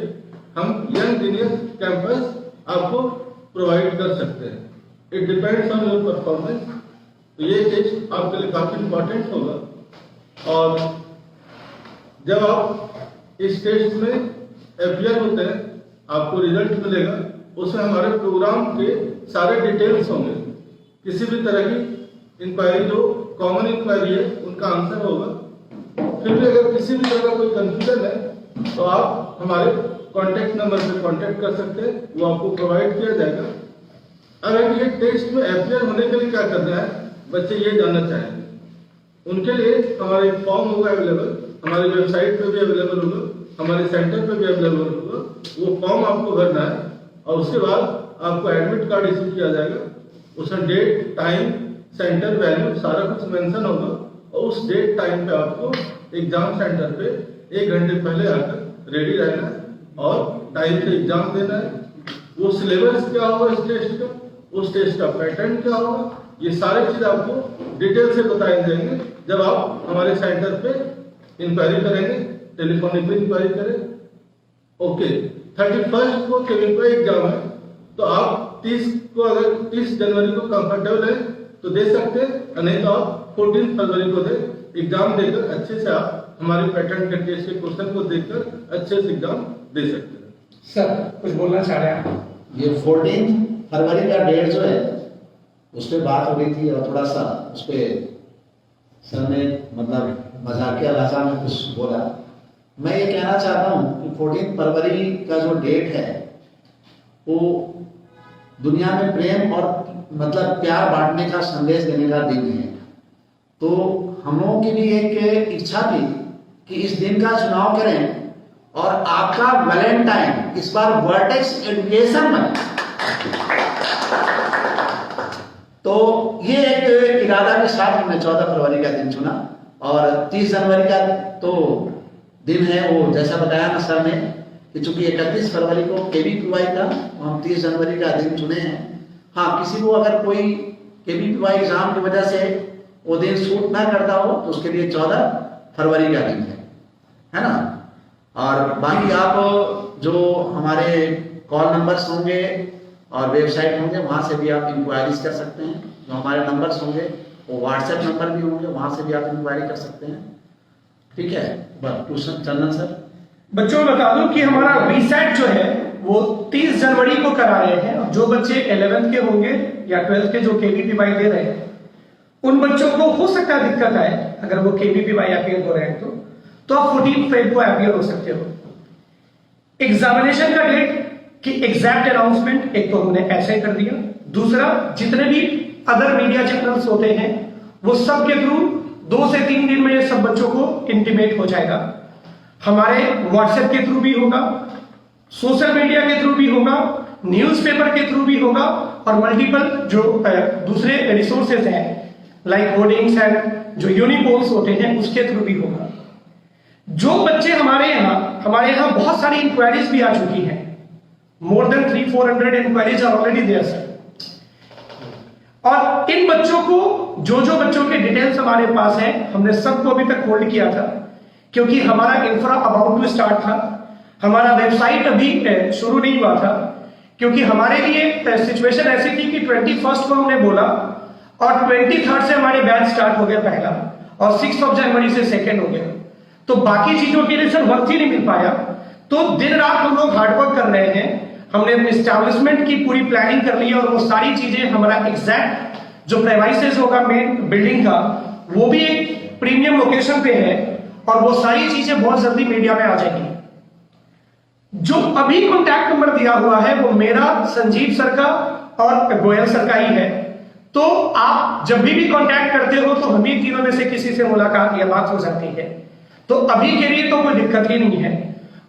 हम यंग जीनियस कैंपस आपको प्रोवाइड कर सकते हैं। It depends on your performance. तो ये टेस्ट आपके लिए काफी इंपॉर्टेंट होगा और जब आप इस टेस्ट में अपियर होते हैं आपको रिजल्ट मिलेगा, उसमें हमारे प्रोग्राम के सारे डिटेल्स होंगे। किसी भी तरह की इंक्वायरी जो कॉमन इंक्वायरी है उनका आंसर होगा। फिर भी अगर किसी भी तरह का कोई कंफ्यूजन है तो आप हमारे कॉन्टैक्ट नंबर पे कॉन्टैक्ट कर सकते हैं, वो आपको प्रोवाइड किया जाएगा। अगर ये टेस्ट में अपियर होने के लिए क्या करना है, बच्चे ये जानना चाहेंगे, उनके लिए हमारा एक फॉर्म होगा अवेलेबल, हमारी वेबसाइट पे भी अवेलेबल होगा, हमारे सेंटर पे भी अवेलेबल होगा। वो फॉर्म आपको भरना है और उसके बाद आपको एडमिट कार्ड इशू किया जाएगा। उसमें डेट, टाइम, सेंटर, वैल्यू सारा कुछ मेंशन होगा और उस डेट टाइम पे आपको एग्जाम सेंटर पे 1 घंटे पहले आकर रेडी रहना है और टाइम से एग्जाम देना है। वो सिलेबस क्या होगा इस टेस्ट का, उस टेस्ट का पैटर्न क्या होगा, ये सारी चीज आपको डिटेल से बताई जाएंगे जब आप हमारे सेंटर पे इंक्वायरी करेंगे, टेलीफोनिक इंक्वायरी करें। ओके, 31 को केमिकल एग्जाम है, तो आप 30 को, अगर 30 जनवरी को कंफर्टेबल है तो दे सकते हैं, नहीं तो आप 14 फरवरी को दे। एग्जाम देकर अच्छे से आप हमारे पैटर्न के टेस्ट के क्वेश्चन को देखकर अच्छे से एग्जाम दे सकते हैं। सर कुछ बोलना चाह रहे हैं? ये 14 फरवरी का डेट जो है उस पर बात हो गई थी और थोड़ा सा उस पर सर ने मतलब मजाकिया लहजा में कुछ बोला। मैं ये कहना चाहता हूँ कि 14 फरवरी का जो डेट है वो दुनिया में प्रेम और मतलब प्यार बांटने का संदेश देने का दिन है। तो हम लोगों की भी एक इच्छा थी कि इस दिन का चुनाव करें और आपका वैलेंटाइन इस बार वर्टेक्स एजुकेशन बने। तो ये एक इरादा के साथ हमने 14 फरवरी का दिन चुना और 30 जनवरी का तो दिन है, वो जैसा बताया ना सर ने कि चूंकि 31 फरवरी को KVPY था तो हम 30 जनवरी का दिन चुने हैं। हाँ, किसी को अगर कोई KVPY एग्जाम की वजह से वो दिन शूट ना करता हो तो उसके लिए 14 फरवरी का दिन है ना। और बाकी आप जो हमारे कॉल नंबर्स होंगे और वेबसाइट होंगे वहाँ से भी आप इंक्वायरीज कर सकते हैं। जो हमारे नंबर्स होंगे वो व्हाट्सएप नंबर भी होंगे, वहाँ से भी आप इंक्वायरी कर सकते हैं। ठीक है। ट्यूशन चंदन सर। बच्चों में बता दूं कि हमारा रीसेट जो है वो 30 जनवरी को करा रहे हैं। और जो बच्चे 11th के होंगे या 12th के जो KVPY दे रहे हैं, उन बच्चों को हो सकता है दिक्कत आए अगर वो KVPY अपीयर हो रहे हैं तो आप 14 फेब को अपीयर हो सकते हो। एग्जामिनेशन का डेट की एग्जैक्ट अनाउंसमेंट एक तो हमने ऐसे कर दिया, दूसरा जितने भी अदर मीडिया चैनल्स होते हैं वो सब के थ्रू 2 से 3 दिन में ये सब बच्चों को इंटीमेट हो जाएगा। हमारे व्हाट्सएप के थ्रू भी होगा, सोशल मीडिया के थ्रू भी होगा, न्यूज़पेपर के थ्रू भी होगा और मल्टीपल जो दूसरे रिसोर्सेज हैं लाइक होर्डिंग्स एंड जो यूनिपोल्स होते हैं उसके थ्रू भी होगा। जो बच्चे हमारे यहाँ बहुत सारी इंक्वायरीज भी आ चुकी हैं, more than 300-400 inquiries are already there sir. और इन बच्चों को जो बच्चों के डिटेल्स हमारे पास हैं हमने सबको अभी तक होल्ड किया था क्योंकि हमारा इंफ्रा अबाउट टू स्टार्ट था। हमारा वेबसाइट अभी शुरू नहीं हुआ था क्योंकि हमारे लिए सिचुएशन ऐसी थी कि 21st को हमने बोला और 23rd से हमारे बैच स्टार्ट हो गया पहला और 6 जनवरी से सेकेंड हो गया। तो बाकी चीजों के लिए सर वक्त ही नहीं मिल पाया। तो दिन रात हम लोग हार्डवर्क कर रहे हैं। हमने अपने एस्टैब्लिशमेंट की पूरी प्लानिंग कर ली है और वो सारी चीजें हमारा एग्जैक्ट जो प्रेमाइसेस होगा मेन बिल्डिंग का वो भी एक प्रीमियम लोकेशन पे है और वो सारी चीजें बहुत जल्दी मीडिया में आ जाएंगी। जो अभी कॉन्टैक्ट नंबर दिया हुआ है वो मेरा, संजीव सर का और गोयल सर का ही है। तो आप जब भी कॉन्टैक्ट करते हो तो हम ही तीनों में से किसी से मुलाकात या बात हो जाती है। तो अभी के लिए तो कोई दिक्कत ही नहीं है।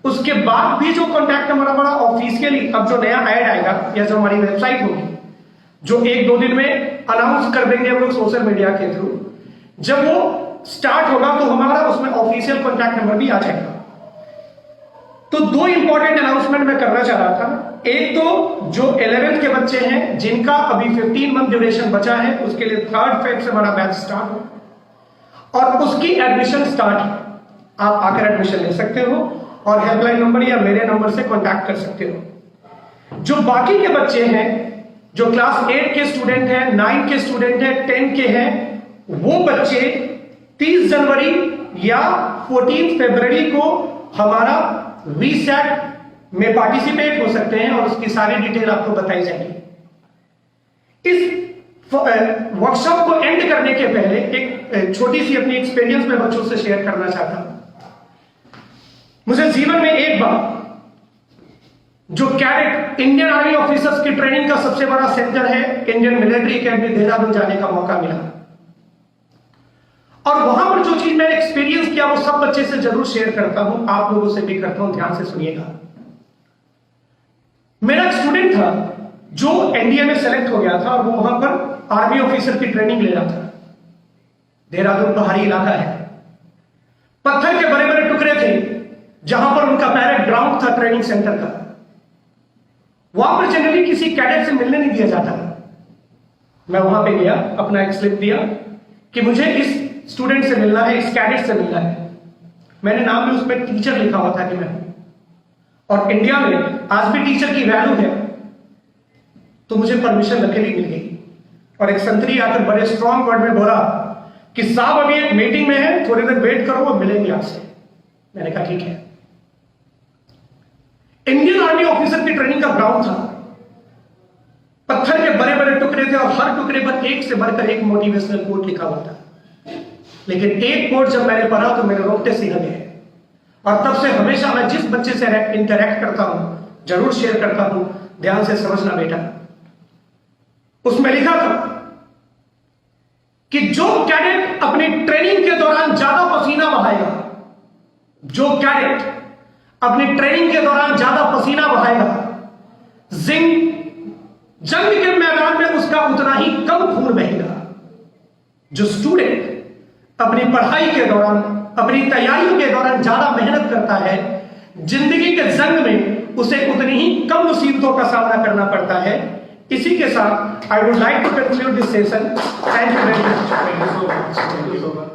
उसके बाद भी जो कॉन्टैक्ट नंबर हमारा ऑफिशियली अब जो नया ऐड आएगा या जो हमारी वेबसाइट होगी जो 1-2 दिन में अनाउंस कर देंगे हम लोग सोशल मीडिया के थ्रू, जब वो स्टार्ट होगा तो हमारा उसमें ऑफिशियल कॉन्टैक्ट नंबर भी आ जाएगा। तो 2 इंपॉर्टेंट अनाउंसमेंट मैं करना चाह रहा था। एक तो जो 11th के बच्चे हैं जिनका अभी 15 मंथ ड्यूरेशन बचा है उसके लिए 3rd फेब से हमारा बैच स्टार्ट हो और उसकी एडमिशन स्टार्ट है। आप आकर एडमिशन ले सकते हो और हेल्पलाइन नंबर या मेरे नंबर से कांटेक्ट कर सकते हो। जो बाकी के बच्चे हैं जो क्लास 8 के स्टूडेंट हैं, 9 के स्टूडेंट हैं, 10 के हैं, वो बच्चे 30 जनवरी या 14 फरवरी को हमारा वीसेट में पार्टिसिपेट हो सकते हैं और उसकी सारी डिटेल आपको बताई जाएगी। इस वर्कशॉप को एंड करने के पहले एक छोटी सी अपनी एक्सपीरियंस में बच्चों से शेयर करना चाहता हूं। मुझे जीवन में एक बार जो कैडेट इंडियन आर्मी ऑफिसर्स की ट्रेनिंग का सबसे बड़ा सेंटर है इंडियन मिलिट्री एकेडमी देहरादून जाने का मौका मिला और वहां पर जो चीज मैंने एक्सपीरियंस किया वो सब बच्चे से जरूर शेयर करता हूं, आप लोगों से भी करता हूं, ध्यान से सुनिएगा। मेरा एक स्टूडेंट था जो एनडीए में सेलेक्ट हो गया था और वो वहां पर आर्मी ऑफिसर की ट्रेनिंग ले रहा था। देहरादून पहाड़ी इलाका है, पत्थर के बड़े बड़े टुकड़े थे जहां पर उनका पैरेड ग्राउंड था ट्रेनिंग सेंटर का। वहां पर जनरली किसी कैडेट से मिलने नहीं दिया जाता। मैं वहां पे गया, अपना एक स्लिप दिया कि मुझे इस स्टूडेंट से मिलना है, इस कैडेट से मिलना है। मैंने नाम भी उसमें टीचर लिखा हुआ था कि मैं हूं और इंडिया में आज भी टीचर की वैल्यू है। तो मुझे परमिशन लकीली मिल गई और एक संतरी आकर बड़े स्ट्रॉन्ग वर्ड में बोला कि साहब अभी एक मीटिंग में है, थोड़ी देर वेट करो, वो मिलेंगे आपसे। मैंने कहा ठीक है। इंडियन आर्मी ऑफिसर की ट्रेनिंग का ग्राउंड था, पत्थर के बड़े बड़े टुकड़े थे और हर टुकड़े पर एक से बढ़कर एक मोटिवेशनल कोट लिखा हुआ था। लेकिन एक कोट जब मैंने पढ़ा तो मेरे रोंगटे सिहर गए और तब से हमेशा मैं जिस बच्चे से इंटरेक्ट करता हूं जरूर शेयर करता हूं, ध्यान से समझना बेटा। उसमें लिखा था कि जो कैडेट अपनी ट्रेनिंग के दौरान ज्यादा पसीना बहाएगा, जो कैडेट अपनी ट्रेनिंग के दौरान ज्यादा पसीना बहाएगा, जंग के मैदान में उसका उतना ही कम खून बहेगा। जो स्टूडेंट अपनी पढ़ाई के दौरान, अपनी तैयारियों के दौरान ज्यादा मेहनत करता है, जिंदगी के जंग में उसे उतनी ही कम मुसीबतों का सामना करना पड़ता है। इसी के साथ I would like to conclude this session. Thank you very much.